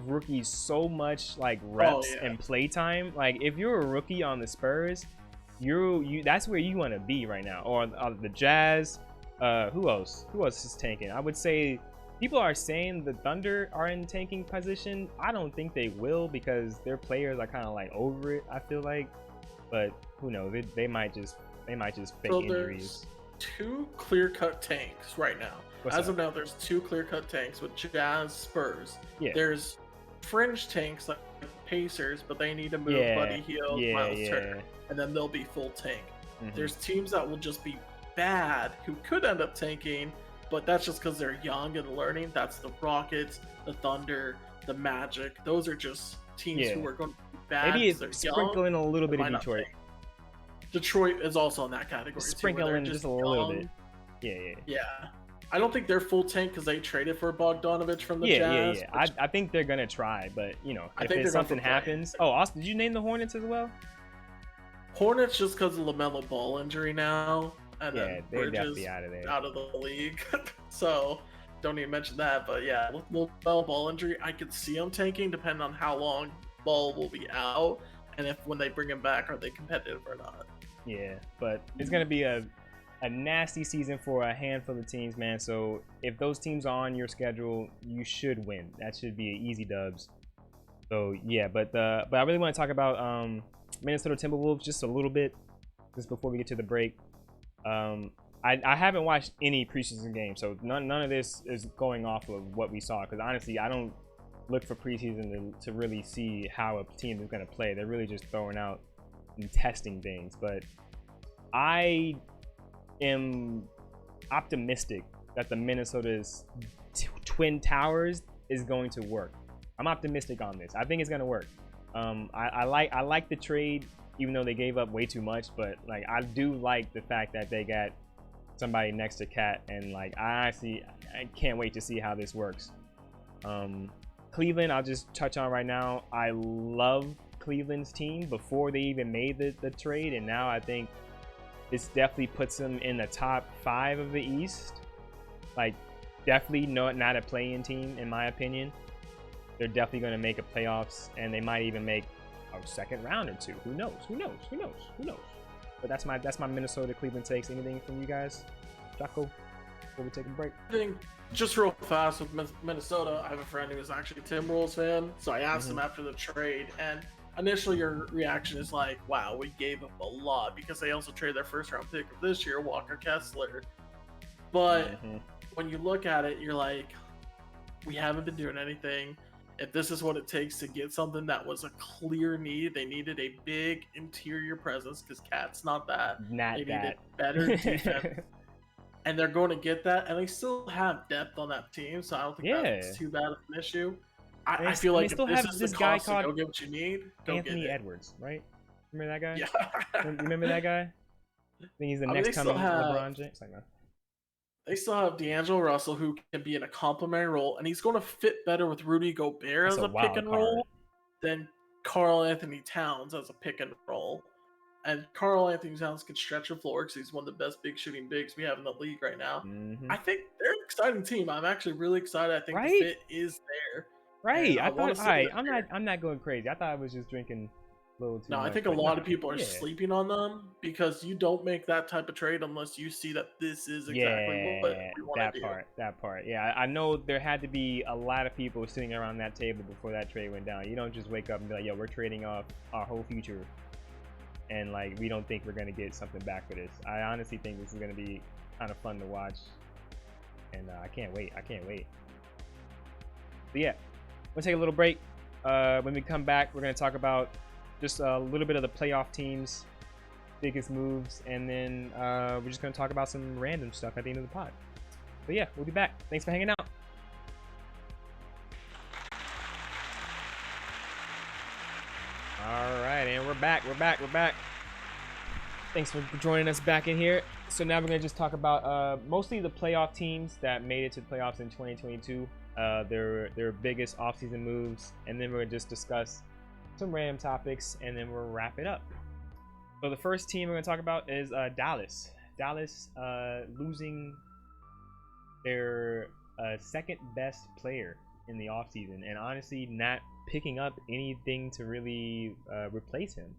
rookies so much reps and play time. Like, if you're a rookie on the Spurs, you that's where you want to be right now. Or the Jazz. Who else is tanking? I would say people are saying the Thunder are in tanking position. I don't think they will because their players are kind of over it, I feel like. But who knows? They might just fake injuries. There's 2 clear-cut tanks right now. As of now, there's 2 clear-cut tanks with Jazz, Spurs. Yeah. There's fringe tanks like Pacers, but they need to move Buddy Hield, Miles Turner, and then they'll be full tank. Mm-hmm. There's teams that will just be bad who could end up tanking, but that's just because they're young and learning. That's the Rockets, the Thunder, the Magic. Those are just teams who are going to be bad. Maybe it's sprinkling a little bit of Detroit. Detroit is also in that category. Sprinkling just a little bit. Yeah. I don't think they're full tank because they traded for Bogdanovich from the Jazz. Yeah. I think they're gonna try, but if something happens. Oh, Austin, did you name the Hornets as well? Hornets just because of LaMelo Ball injury now. And yeah, they're definitely out of there. Out of the league. So don't even mention that. But yeah, with LaMelo Ball injury, I could see them tanking depending on how long Ball will be out and if when they bring him back, are they competitive or not. Yeah, but it's gonna be a nasty season for a handful of teams, man. So if those teams are on your schedule, you should win. That should be easy dubs. So yeah, but I really want to talk about Minnesota Timberwolves just a little bit, just before we get to the break. I haven't watched any preseason games, so none of this is going off of what we saw. Because honestly, I don't look for preseason to really see how a team is going to play. They're really just throwing out and testing things. But I am optimistic that the Minnesota's Twin Towers is going to work. I'm optimistic on this. I think it's going to work. I like the trade, even though they gave up way too much. But I do like the fact that they got somebody next to Cat, and I can't wait to see how this works. Cleveland, I'll just touch on right now. I love Cleveland's team before they even made the trade, and now I think this definitely puts them in the top 5 of the East. Definitely not a play-in team in my opinion. They're definitely going to make a playoffs, and they might even make a second round or 2. Who knows? But that's my Minnesota Cleveland takes. Anything from you guys, Jocko, before we take a break? I think just real fast with Minnesota, I have a friend who is actually a Timberwolves fan, so I asked him after the trade, and initially your reaction is wow, we gave up a lot, because they also traded their first round pick of this year, Walker Kessler. But when you look at it, you're like, we haven't been doing anything. If this is what it takes to get something that was a clear need, they needed a big interior presence because Cat's not that. Not They that. needed better defense. And they're going to get that, and they still have depth on that team, so I don't think that's too bad of an issue. I feel like if this is the cost to go get what you need, go Anthony get it. Edwards, right? Remember that guy? Yeah. Remember that guy? I think he's the next coming LeBron James. Like, no. They still have D'Angelo Russell, who can be in a complementary role, and he's going to fit better with Rudy Gobert as a pick and roll than Karl Anthony Towns as a pick and roll. And Karl Anthony Towns can stretch the floor because he's one of the best big shooting bigs we have in the league right now. Mm-hmm. I think they're an exciting team. I'm actually really excited. I think the fit is there. Right. I thought. All right. I'm not going crazy. I thought I was just drinking a little too much. No, I think a lot of people are sleeping on them because you don't make that type of trade unless you see that this is exactly what we want to do. That part. Yeah, I know there had to be a lot of people sitting around that table before that trade went down. You don't just wake up and be like, yo, we're trading off our whole future. And like, we don't think we're going to get something back for this. I honestly think this is going to be kind of fun to watch. And I can't wait. But yeah, we'll take a little break. When we come back, we're going to talk about just a little bit of the playoff teams, biggest moves, and then we're just going to talk about some random stuff at the end of the pod. But yeah, we'll be back. Thanks for hanging out. All right, and we're back. Thanks for joining us back in here. So now we're going to just talk about mostly the playoff teams that made it to the playoffs in 2022, their biggest offseason moves, and then we're going to just discuss some random topics, and then we'll wrap it up. So the first team we're going to talk about is Dallas. Dallas losing their second best player in the offseason, and honestly not picking up anything to really replace him.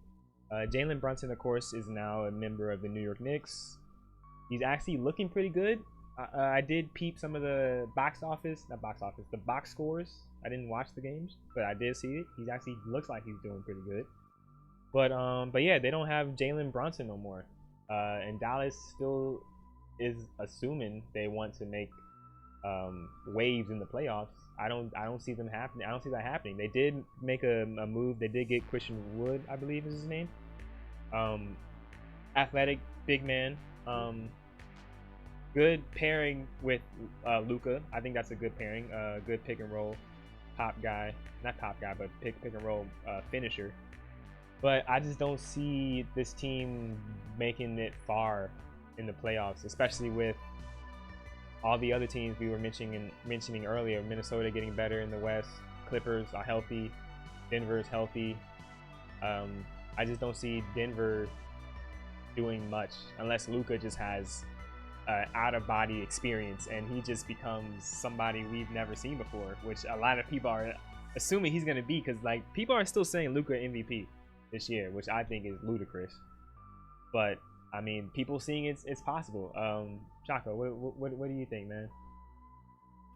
Jalen Brunson, of course, is now a member of the New York Knicks. He's actually looking pretty good. I did peep some of the box scores. I didn't watch the games, but I did see it. He actually looks like he's doing pretty good. But yeah, they don't have Jalen Brunson no more. And Dallas still is assuming they want to make waves in the playoffs. I don't see them happening. I don't see that happening. They did make a move. They did get Christian Wood, I believe is his name. Athletic, big man. Good pairing with Luka. I think that's a good pairing. Good pick and roll, not top guy, but pick and roll finisher. But I just don't see this team making it far in the playoffs, especially with all the other teams we were mentioning earlier. Minnesota getting better in the West. Clippers are healthy. Denver is healthy. I just don't see Denver doing much unless Luka just has out-of-body experience and he just becomes somebody we've never seen before, which a lot of people are assuming he's going to be, because like people are still saying Luka MVP this year, which I think is ludicrous. But I mean, people seeing it's possible. Chaco, what do you think, man?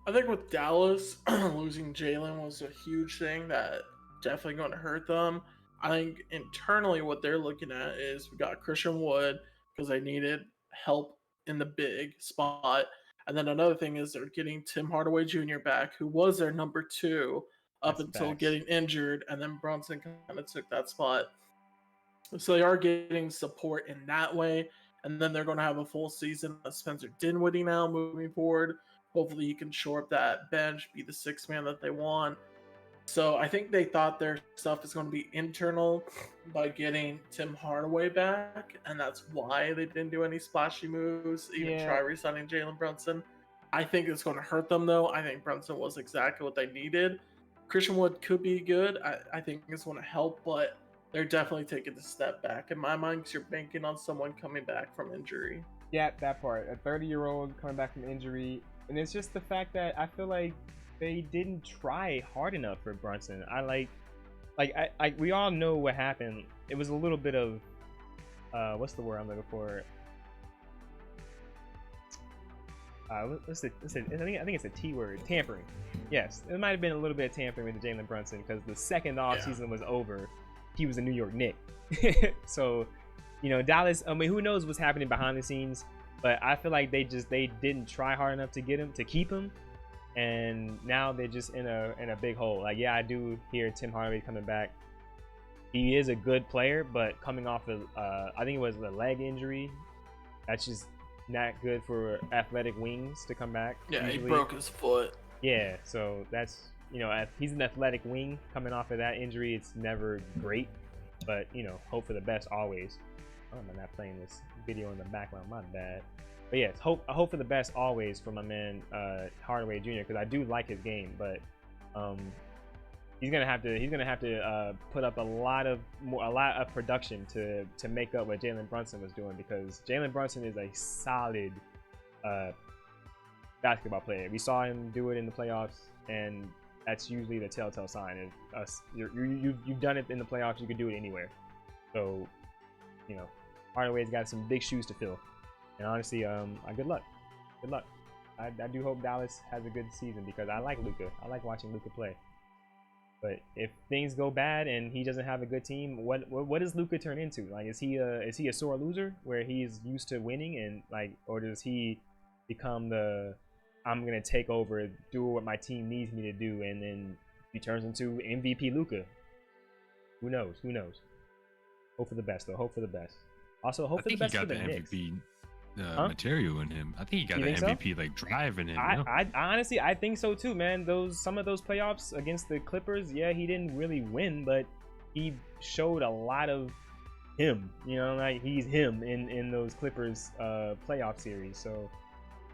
I think with Dallas, losing Jalen was a huge thing that definitely going to hurt them. I think internally what they're looking at is we got Christian Wood because they needed help in the big spot. And then another thing is they're getting Tim Hardaway Jr. back, who was their number 2 up until getting injured, and then Brunson kind of took that spot. So they are getting support in that way. And then they're going to have a full season of Spencer Dinwiddie now moving forward. Hopefully he can shore up that bench, be the 6th man that they want. So I think they thought their stuff is going to be internal by getting Tim Hardaway back. And that's why they didn't do any splashy moves, even try re-signing Jalen Brunson. I think it's going to hurt them, though. I think Brunson was exactly what they needed. Christian Wood could be good. I think it's going to help, but they're definitely taking a step back in my mind because you're banking on someone coming back from injury. Yeah, that part. A 30-year-old coming back from injury. And it's just the fact that I feel like they didn't try hard enough for Brunson. I we all know what happened. It was a little bit of what's the word I'm looking for? I think it's a T word. Tampering. Yes, it might have been a little bit of tampering with Jalen Brunson because the second offseason was over. He was a New York Knick. So, you know, Dallas, I mean, who knows what's happening behind the scenes, but I feel like they didn't try hard enough to get him, to keep him, and now they're just in a big hole. Like, yeah, I do hear Tim Hardaway coming back. He is a good player, but coming off of I think it was a leg injury, that's just not good for athletic wings to come back. Yeah, usually. he broke his foot. Yeah, so that's, you know, if he's an athletic wing coming off of that injury, it's never great. But, you know, hope for the best always. Oh, I'm not playing this video in the background, my bad. But yeah, I hope for the best always for my man Hardaway Jr. because I do like his game, but he's gonna have to put up a lot of production to make up what Jalen Brunson was doing, because Jalen Brunson is a solid basketball player. We saw him do it in the playoffs, and that's usually the telltale sign of us. You've done it in the playoffs. You can do it anywhere. So, you know, Hardaway's got some big shoes to fill. And honestly, good luck. Good luck. I do hope Dallas has a good season because I like Luka. I like watching Luka play. But if things go bad and he doesn't have a good team, what does Luka turn into? Like, is he a sore loser where he's used to winning, and like, or does he become the I'm gonna take over, do what my team needs me to do, and then he turns into MVP Luka? Who knows? Who knows? Hope for the best, though. Hope for the best. Also, hope for the best for the Knicks. MVP material in him. I think he got the MVP so? Like drive in him. I honestly, I think so too, man. Some of those playoffs against the Clippers, yeah, he didn't really win, but he showed a lot of him. You know, like he's him in those Clippers playoff series. So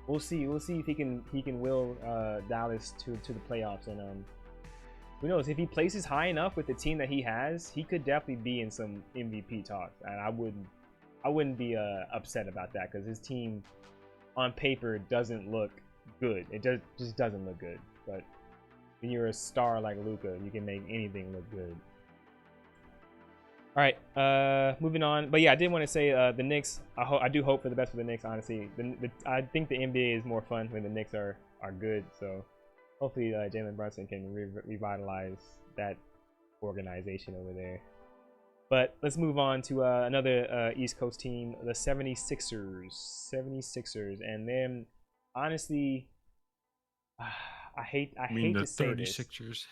we'll see if he can will Dallas to the playoffs, and who knows, if he places high enough with the team that he has, he could definitely be in some MVP talks, and I wouldn't be upset about that, because his team on paper doesn't look good. It just doesn't look good. But when you're a star like Luka, you can make anything look good. All right, moving on. But yeah, I did want to say the Knicks. I do hope for the best for the Knicks. Honestly, I think the NBA is more fun when the Knicks are good. So hopefully Jalen Brunson can revitalize that organization over there. But let's move on to another East Coast team, the 76ers. And then, honestly, I hate to say 36ers.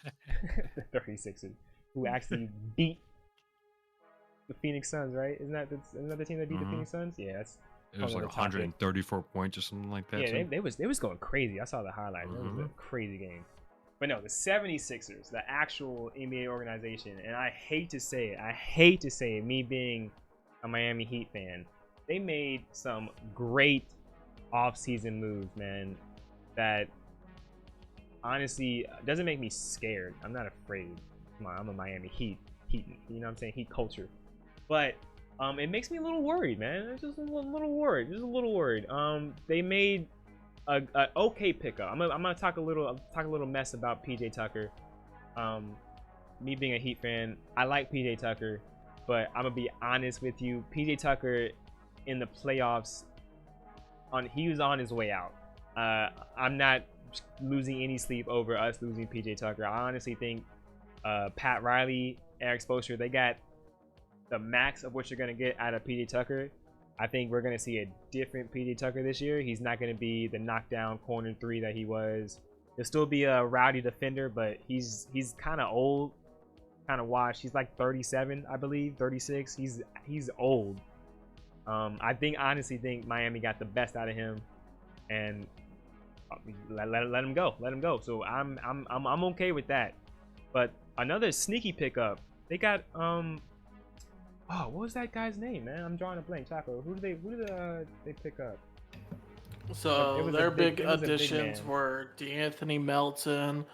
The 36ers, who actually beat the Phoenix Suns, right? Isn't that the team that beat the Phoenix Suns? Yeah, it was like 134 points or something like that. Yeah, they was going crazy. I saw the highlights. It was a crazy game. But no, the 76ers, the actual NBA organization, and I hate to say it, me being a Miami Heat fan, they made some great off-season moves, man, that honestly doesn't make me scared. I'm not afraid. Come on, I'm a Miami Heat, you know what I'm saying, Heat culture. But it makes me a little worried, man. It's just a little worried. They made a okay pickup. I'm gonna talk a little mess about PJ Tucker. Me being a Heat fan, I like PJ Tucker, but I'm gonna be honest with you. PJ Tucker in the playoffs, he was on his way out. I'm not losing any sleep over us losing PJ Tucker. I honestly think Pat Riley, Eric Spoelstra, they got the max of what you're gonna get out of PJ Tucker. I think we're going to see a different PJ Tucker this year. He's not going to be the knockdown corner three that he was. He'll still be a rowdy defender, but he's kind of old, kind of washed. He's like 37, I believe, 36. He's old. I honestly think Miami got the best out of him, and let him go. Let him go. So I'm okay with that. But another sneaky pickup. They got oh, what was that guy's name, man? I'm drawing a blank. Chaco. Who did they pick up? So their big additions were DeAnthony Melton.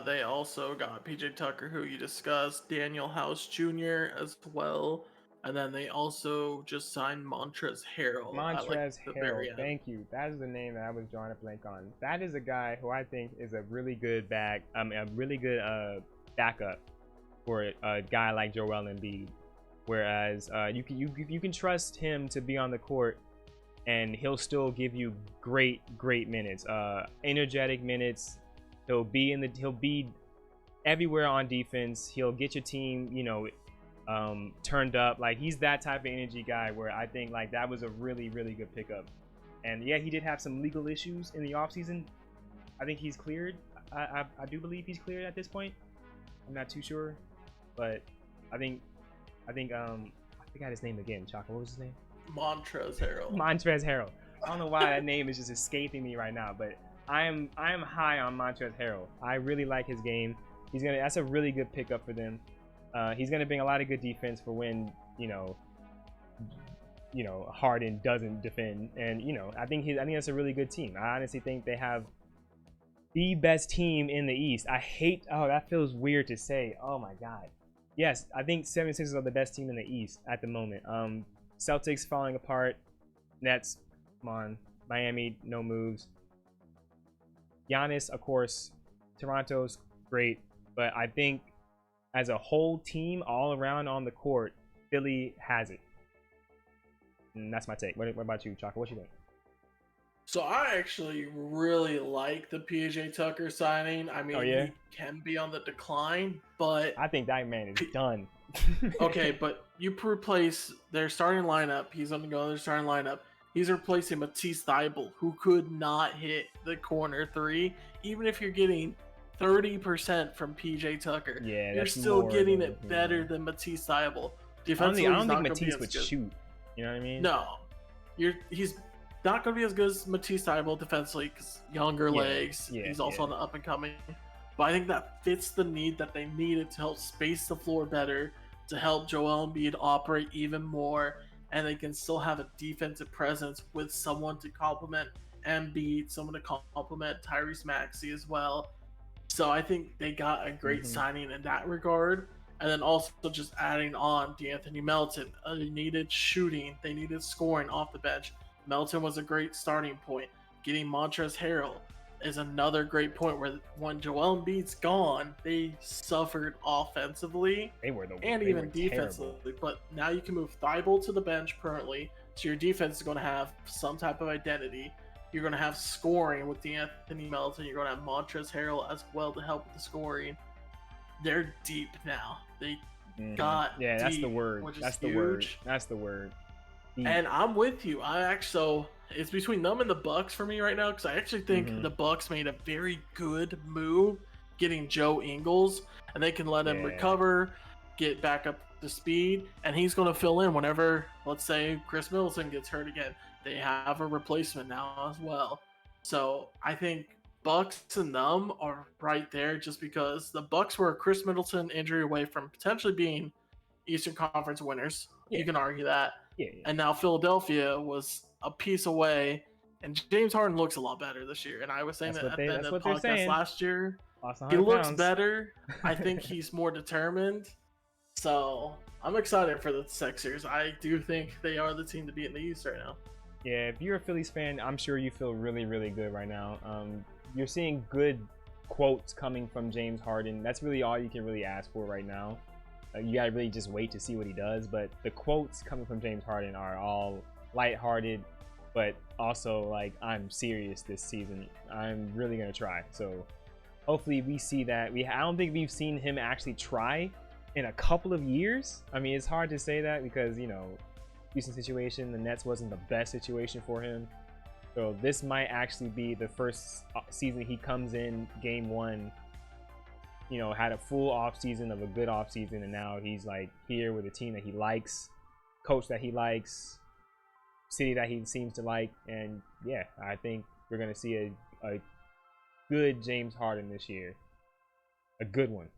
They also got PJ Tucker, who you discussed, Daniel House Jr. as well, and then they also just signed Montrezl Harrell. Montrezl Harrell, thank you. That is the name that I was drawing a blank on. That is a guy who I think is a really good backup for a guy like Joel Embiid. Whereas you can trust him to be on the court, and he'll still give you great minutes, energetic minutes. He'll be everywhere on defense. He'll get your team, turned up. Like, he's that type of energy guy where I think like that was a really, really good pickup. And yeah, he did have some legal issues in the offseason. I think he's cleared. I do believe he's cleared at this point. I'm not too sure, but I forgot his name again. Chaka, what was his name? Montrezl Harrell. Montrezl Harrell. I don't know why that name is just escaping me right now, but I am high on Montrezl Harrell. I really like his game. That's a really good pickup for them. He's gonna bring a lot of good defense for when Harden doesn't defend, and I think that's a really good team. I honestly think they have the best team in the East. That feels weird to say. Oh my god. Yes, I think 76ers are the best team in the East at the moment. Celtics falling apart. Nets, come on. Miami, no moves. Giannis, of course. Toronto's great, but I think as a whole team, all around on the court, Philly has it. And that's my take. What about you, Chaka? What you think? So I actually really like the PJ Tucker signing. I mean, he can be on the decline, but I think that man is done. Okay, but you replace their starting lineup. He's going to go in their starting lineup. He's replacing Matisse Thybulle, who could not hit the corner three. Even if you're getting 30% from PJ Tucker, you're still getting it better than Matisse Thybulle. Defensively, I don't think Matisse would shoot. You know what I mean? No, he's not going to be as good as Matisse Thybulle defensively because younger legs. He's also on the up and coming. But I think that fits the need that they needed to help space the floor better, to help Joel Embiid operate even more, and they can still have a defensive presence with someone to complement Embiid, someone to complement Tyrese Maxey as well. So I think they got a great signing in that regard. And then also just adding on De'Anthony Melton. They needed shooting. They needed scoring off the bench. Melton was a great starting point. Getting Montrezl Harrell is another great point where when Joel Embiid's gone, they suffered offensively and even defensively. Terrible. But now you can move Thybulle to the bench permanently, so your defense is going to have some type of identity. You're going to have scoring with De'Anthony Melton. You're going to have Montrezl Harrell as well to help with the scoring. They're deep now. They got deep, that's the word. That's the word. That's the word. Deep. And I'm with you. It's between them and the Bucks for me right now, because I actually think the Bucks made a very good move getting Joe Ingles, and they can let him recover, get back up to speed, and he's going to fill in whenever, let's say, Chris Middleton gets hurt again. They have a replacement now as well. So I think Bucks and them are right there, just because the Bucks were a Chris Middleton injury away from potentially being Eastern Conference winners. You can argue that. And now Philadelphia was a piece away, and James Harden looks a lot better this year. And I was saying that at the end of the podcast last year. He looks better. I think he's more determined. So I'm excited for the Sixers. I do think they are the team to beat in the East right now. Yeah, if you're a Phillies fan, I'm sure you feel really, really good right now. You're seeing good quotes coming from James Harden. That's really all you can really ask for right now. You gotta really just wait to see what he does. But the quotes coming from James Harden are all lighthearted, but also like, I'm serious this season. I'm really gonna try. So hopefully we see that. I don't think we've seen him actually try in a couple of years. I mean, it's hard to say that because, Houston situation, the Nets wasn't the best situation for him. So this might actually be the first season he comes in game one, had a full off season of a good off season, and now he's like here with a team that he likes, coach that he likes, city that he seems to like, and yeah, I think we're gonna see a good James Harden this year, a good one.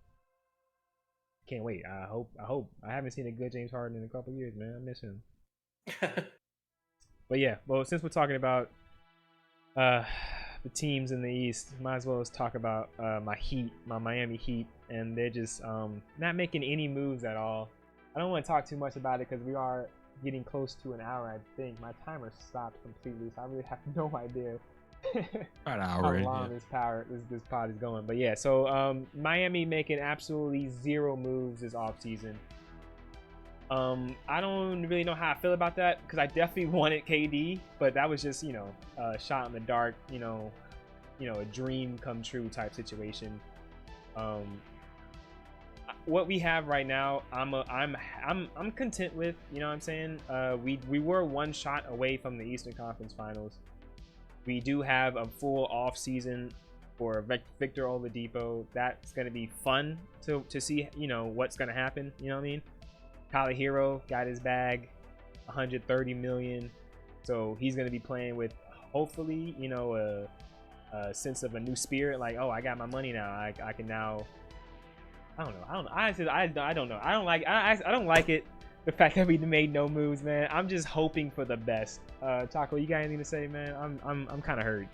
Can't wait. I hope. I haven't seen a good James Harden in a couple years, man. I miss him. But yeah, well, since we're talking about the teams in the East, might as well let's talk about my Miami Heat, and they're just not making any moves at all. I don't want to talk too much about it because we are getting close to an hour, I think. My timer stopped completely, so I really have no idea about an hour how long this pod is going. But yeah, so Miami making absolutely zero moves this offseason. I don't really know how I feel about that because I definitely wanted KD, but that was just a shot in the dark, a dream come true type situation. what we have right now, I'm content with. You know what I'm saying? We were one shot away from the Eastern Conference Finals. We do have a full off season for Victor Oladipo. That's gonna be fun to see. You know what's gonna happen. You know what I mean? Tyler Hero got his bag, 130 million. So he's gonna be playing with, hopefully, you know, a sense of a new spirit. Like, oh, I got my money now. I can now. I don't know. Honestly, I don't know. I don't like it. The fact that we made no moves, man. I'm just hoping for the best. Taco, you got anything to say, man? I'm kind of hurt.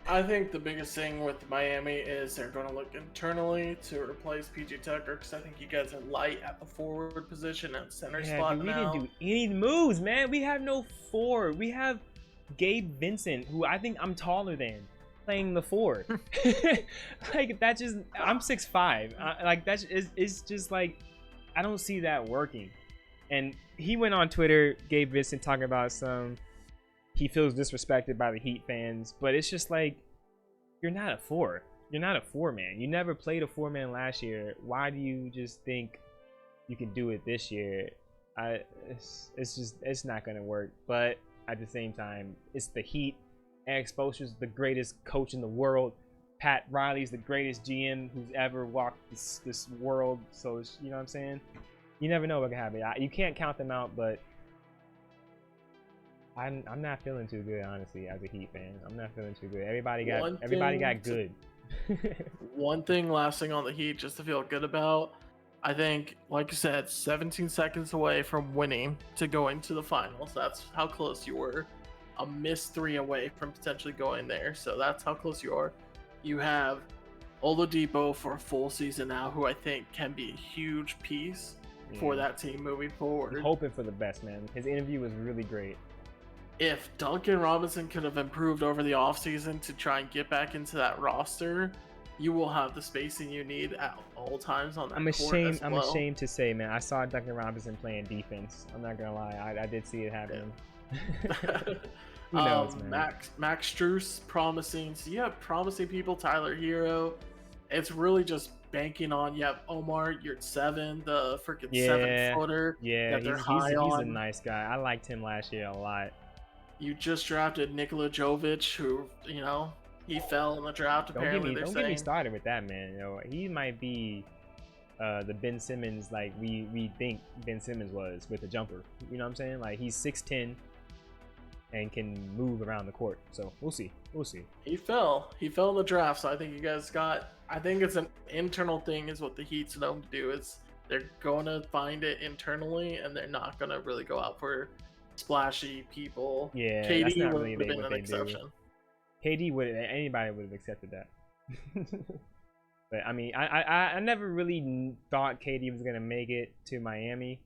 I think the biggest thing with Miami is they're going to look internally to replace PG Tucker, because I think you guys are light at the forward position and center spot we now. didn't do any moves, man. We have no forward. We have Gabe Vincent, who I think I'm taller than, playing the 4. Like, that just, I'm 6'5". Like, that's it's just like, I don't see that working. And he went on Twitter, Gabe Vincent, talking about he feels disrespected by the Heat fans, but it's just like, you're not a 4. You're not a 4-man. You never played a 4-man last year. Why do you just think you can do it this year? It's not gonna work. But at the same time, it's the Heat. Eric Spoelstra's the greatest coach in the world. Pat Riley's the greatest GM who's ever walked this world. So you know what I'm saying? You never know what can happen. You can't count them out, but I'm not feeling too good, honestly, as a Heat fan. I'm not feeling too good. Everybody got good. One thing, last thing on the Heat, just to feel good about. I think, like I said, 17 seconds away from winning to going to the finals. That's how close you were. A missed 3 away from potentially going there. So that's how close you are. You have Oladipo for a full season now, who I think can be a huge piece for that team moving forward. I'm hoping for the best, man. His interview was really great. If Duncan Robinson could have improved over the offseason to try and get back into that roster, you will have the spacing you need at all times on that court as well. I'm ashamed to say, man, I saw Duncan Robinson playing defense. I'm not gonna lie, I did see it happen. Yeah. Who knows, man? Max Strus, promising. So you have promising people. Tyler Hero. It's really just banking on. You have Omar, you're 7, the freaking 7-footer. Yeah, that he's a nice guy. I liked him last year a lot. You just drafted Nikola Jovic, who, you know, he fell in the draft. Apparently, don't get me started with that, man. You know, he might be the Ben Simmons like we think Ben Simmons was with a jumper. You know what I'm saying? Like, he's 6'10" and can move around the court. So we'll see. He fell in the draft. So I think you guys got. I think it's an internal thing, is what the Heat's known to do. Is they're going to find it internally, and they're not going to really go out for splashy people. Yeah, KD that's not would really have been what an they exception. do. Anybody would have accepted that. But I mean, I never really thought KD was gonna make it to Miami.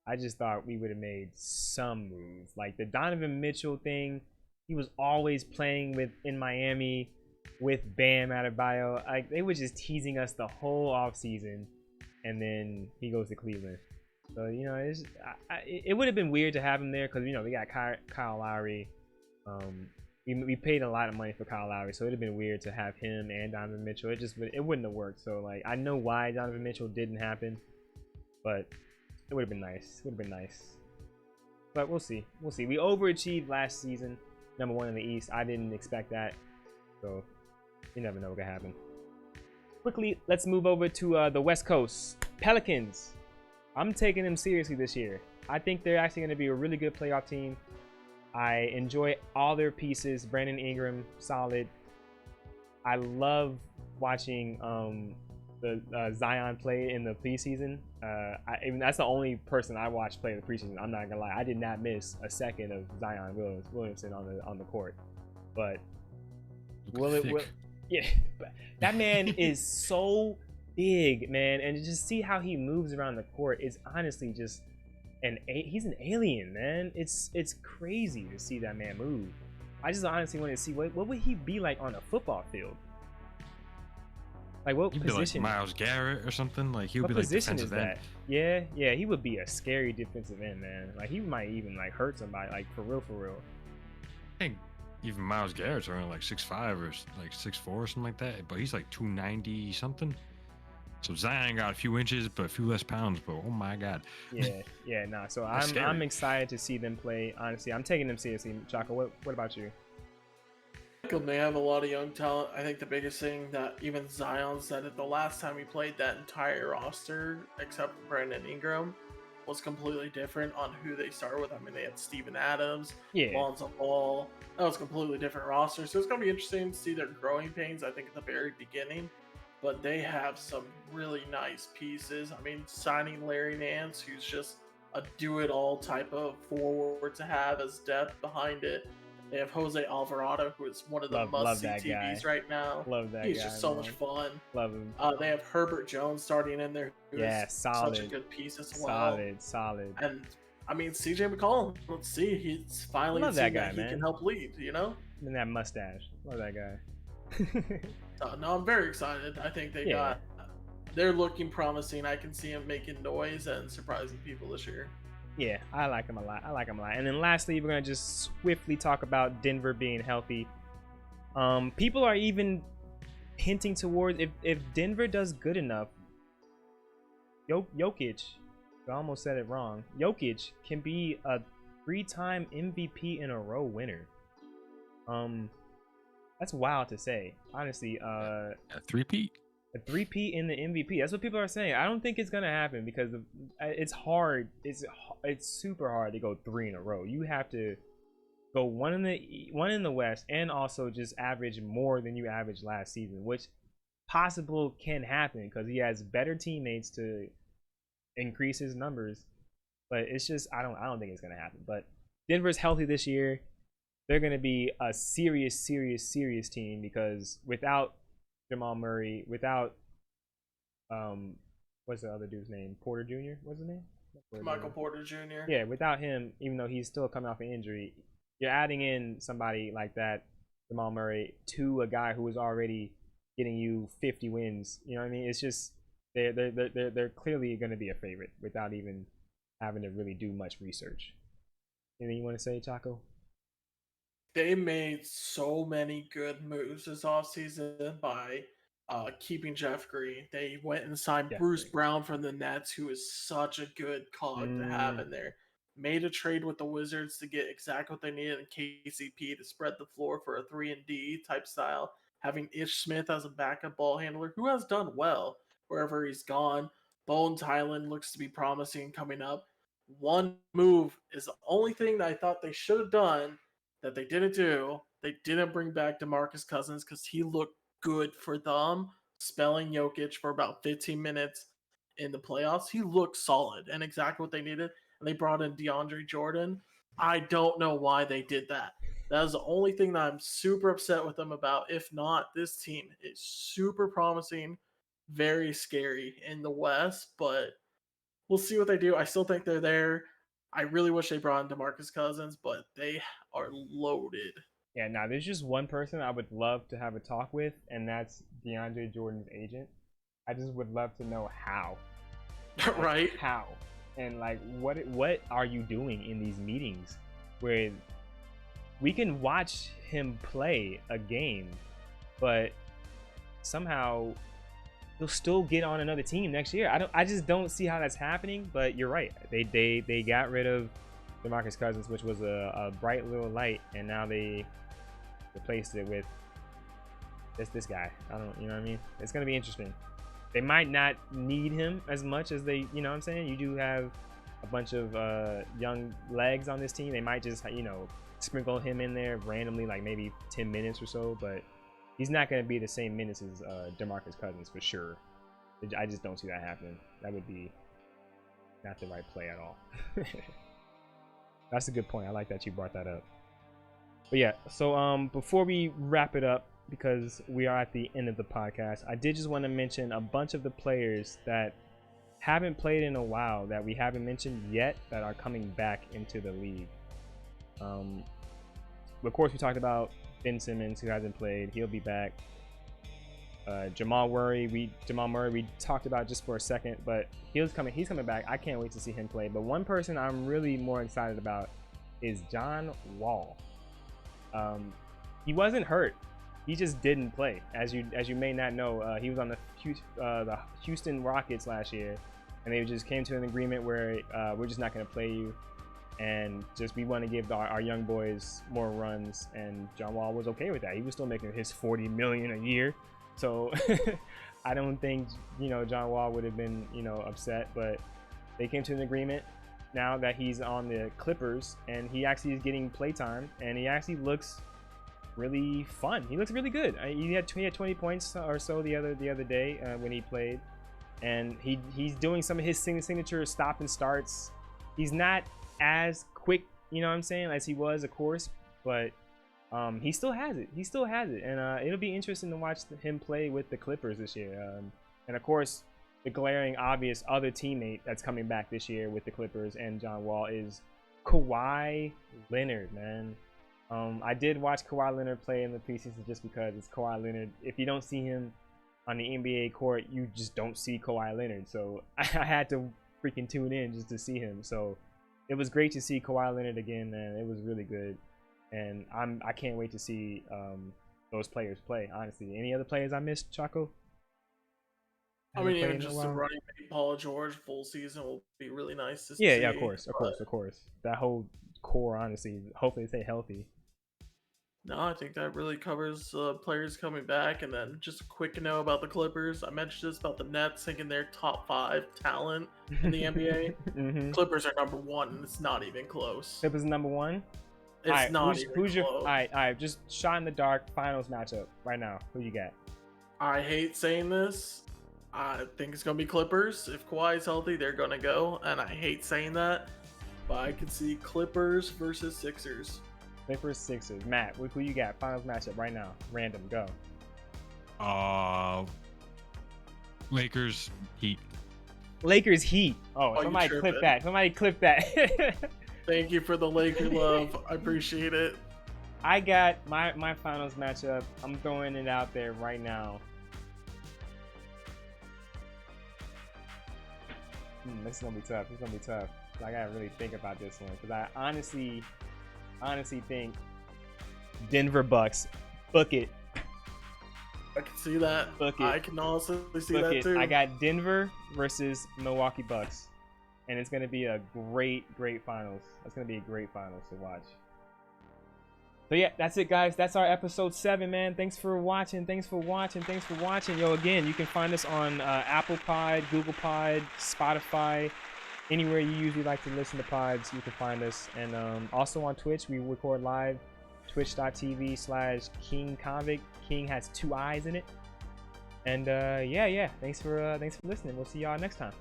I just thought we would have made some moves, like the Donovan Mitchell thing. He was always playing in Miami with Bam Adebayo. Like, they were just teasing us the whole offseason, and then he goes to Cleveland. So, you know, it would have been weird to have him there, because, you know, we got Kyle Lowry. We paid a lot of money for Kyle Lowry, so it would have been weird to have him and Donovan Mitchell. It wouldn't have worked. So, like, I know why Donovan Mitchell didn't happen, but it would have been nice. But we'll see. We overachieved last season, #1 in the East. I didn't expect that, so you never know what could happen. Quickly, let's move over to the West Coast. Pelicans. I'm taking them seriously this year. I think they're actually going to be a really good playoff team. I enjoy all their pieces. Brandon Ingram, solid. I love watching the Zion play in the preseason. That's the only person I watched play in the preseason. I'm not gonna lie, I did not miss a second of Zion Williamson on the court. But yeah, that man is so big, man, and to just see how he moves around the court is honestly just he's an alien, man. It's crazy to see that man move. I just honestly want to see what would he be like on a football field. Like, what He'd position? Be like Myles Garrett or something. Like, he would what be like position defensive is end. that? Yeah, he would be a scary defensive end, man. Like, he might even like hurt somebody, like for real. I think even Myles Garrett's around like 6'5" or like 6'4" or something like that. But he's like 290 something. So Zion got a few inches, but a few less pounds. But oh my God. Yeah, nah. So That's scary. I'm excited to see them play. Honestly, I'm taking them seriously. Chaco, what about you? They have a lot of young talent. I think the biggest thing that even Zion said at the last time he played, that entire roster, except for Brandon Ingram, was completely different on who they started with. I mean, they had Steven Adams, Yeah, Lonzo Ball. That was a completely different roster. So it's going to be interesting to see their growing pains, I think, at the very beginning. But they have some really nice pieces. I mean, signing Larry Nance, who's just a do-it-all type of forward to have as depth behind it. They have Jose Alvarado, who is one of the must-see TVs right now. Love that He's guy, just so man. much fun. Love him. They have Herbert Jones starting in there, who is solid. such a good piece as well. Solid. And I mean, CJ McCollum. Let's see, he's finally love seen that guy, that man. he can help lead. You know, And that mustache. Love that guy. no, I'm very excited. I think they're looking promising. I can see him making noise and surprising people this year. Yeah, I like him a lot. And then lastly, we're gonna just swiftly talk about Denver being healthy. People are even hinting towards if Denver does good enough, Jokic, I almost said it wrong. Jokic can be a 3-time MVP in a row winner. That's wild to say, honestly. A three-peat. A 3P in the MVP. That's what people are saying. I don't think it's gonna happen because it's hard. It's super hard to go 3 in a row. You have to go one in the West and also just average more than you averaged last season, which possible can happen because he has better teammates to increase his numbers. But it's just I don't think it's gonna happen. But Denver's healthy this year. They're gonna be a serious team because without Jamal Murray, without what's the other dude's name? Porter Jr. What's his name? Michael Porter Jr. Yeah, without him, even though he's still coming off an injury, you're adding in somebody like that, Jamal Murray, to a guy who is already getting you 50 wins. You know what I mean? It's just they're clearly going to be a favorite without even having to really do much research. Anything you want to say, Chaco? They made so many good moves this offseason by keeping Jeff Green. They went and signed Bruce Brown from the Nets, who is such a good cog to have in there. Made a trade with the Wizards to get exactly what they needed in KCP to spread the floor for a 3-and-D type style. Having Ish Smith as a backup ball handler, who has done well wherever he's gone. Bones Highland looks to be promising coming up. One move is the only thing that I thought they should have done that they didn't do. They didn't bring back DeMarcus Cousins because he looked good for them, spelling Jokic for about 15 minutes in the playoffs. He looked solid and exactly what they needed. And they brought in DeAndre Jordan. I don't know why they did that. That is the only thing that I'm super upset with them about. If not, this team is super promising, very scary in the West, but we'll see what they do. I still think they're there. I really wish they brought in DeMarcus Cousins, but they are loaded. Yeah, now there's just one person I would love to have a talk with, and that's DeAndre Jordan's agent. I just would love to know how. Right? How? And like what are you doing in these meetings where we can watch him play a game, but somehow he'll still get on another team next year. I just don't see how that's happening, but you're right. They got rid of DeMarcus Cousins, which was a bright little light, and now they replaced it with this guy. You know what I mean? It's going to be interesting. They might not need him as much as they, you know what I'm saying? You do have a bunch of young legs on this team. They might just, sprinkle him in there randomly, like maybe 10 minutes or so, but he's not going to be the same minutes as DeMarcus Cousins for sure. I just don't see that happening. That would be not the right play at all. That's a good point. I like that you brought that up. But yeah, so before we wrap it up, because we are at the end of the podcast, I did just want to mention a bunch of the players that haven't played in a while that we haven't mentioned yet that are coming back into the league. Of course, we talked about Ben Simmons, who hasn't played. He'll be back. Jamal Murray, we talked about just for a second, but he's coming back. I can't wait to see him play. But one person I'm really more excited about is John Wall. He wasn't hurt he just didn't play. As you may not know, he was on the Houston Rockets last year, and they just came to an agreement where we're just not going to play you, and just we want to give our young boys more runs. And John Wall was okay with that. He was still making his $40 million a year, so I don't think John Wall would have been upset. But they came to an agreement now that he's on the Clippers, and he actually is getting playtime, and he actually looks really fun. He looks really good. He had 20 points or so the other day when he played, and he's doing some of his signature stop and starts. He's not as quick, as he was, of course, but he still has it. And it'll be interesting to watch him play with the Clippers this year. And of course, the glaring obvious other teammate that's coming back this year with the Clippers and John Wall is Kawhi Leonard, man. I did watch Kawhi Leonard play in the preseason just because it's Kawhi Leonard. If you don't see him on the NBA court, you just don't see Kawhi Leonard. So I had to freaking tune in just to see him. So it was great to see Kawhi Leonard again, man. It was really good, and I can't wait to see those players play. Honestly, any other players I missed, Chaco? I mean, even just the running back, Paul George, full season will be really nice to see. Yeah, of course. That whole core, honestly, hopefully they stay healthy. No, I think that really covers players coming back. And then just a quick note about the Clippers. I mentioned this about the Nets thinking they're top 5 talent in the NBA. Mm-hmm. Clippers are number 1, and it's not even close. Clippers number 1? It's not even close. All right, just shot in the dark finals matchup right now. Who you got? I hate saying this. I think it's going to be Clippers. If Kawhi's healthy, they're going to go. And I hate saying that, but I could see Clippers versus Sixers. Clippers, Sixers. Matt, who you got? Finals matchup right now. Random, go. Lakers, Heat. Lakers, Heat. Oh, somebody clip that. Somebody clip that. Thank you for the Laker love. I appreciate it. I got my finals matchup. I'm throwing it out there right now. This is gonna be tough. I gotta really think about this one because I honestly think Denver Bucks. Book it. I can see that. Book it. I can also see that too. I got Denver versus Milwaukee Bucks, and it's gonna be a great finals. That's gonna be a great finals to watch. So yeah, that's it, guys. That's our episode 7, man. Thanks for watching. Yo, again, you can find us on Apple Pod, Google Pod, Spotify, anywhere you usually like to listen to pods. You can find us, and also on Twitch. We record live, twitch.tv/KingConvict. King has 2 eyes in it. And yeah. Thanks for listening. We'll see y'all next time.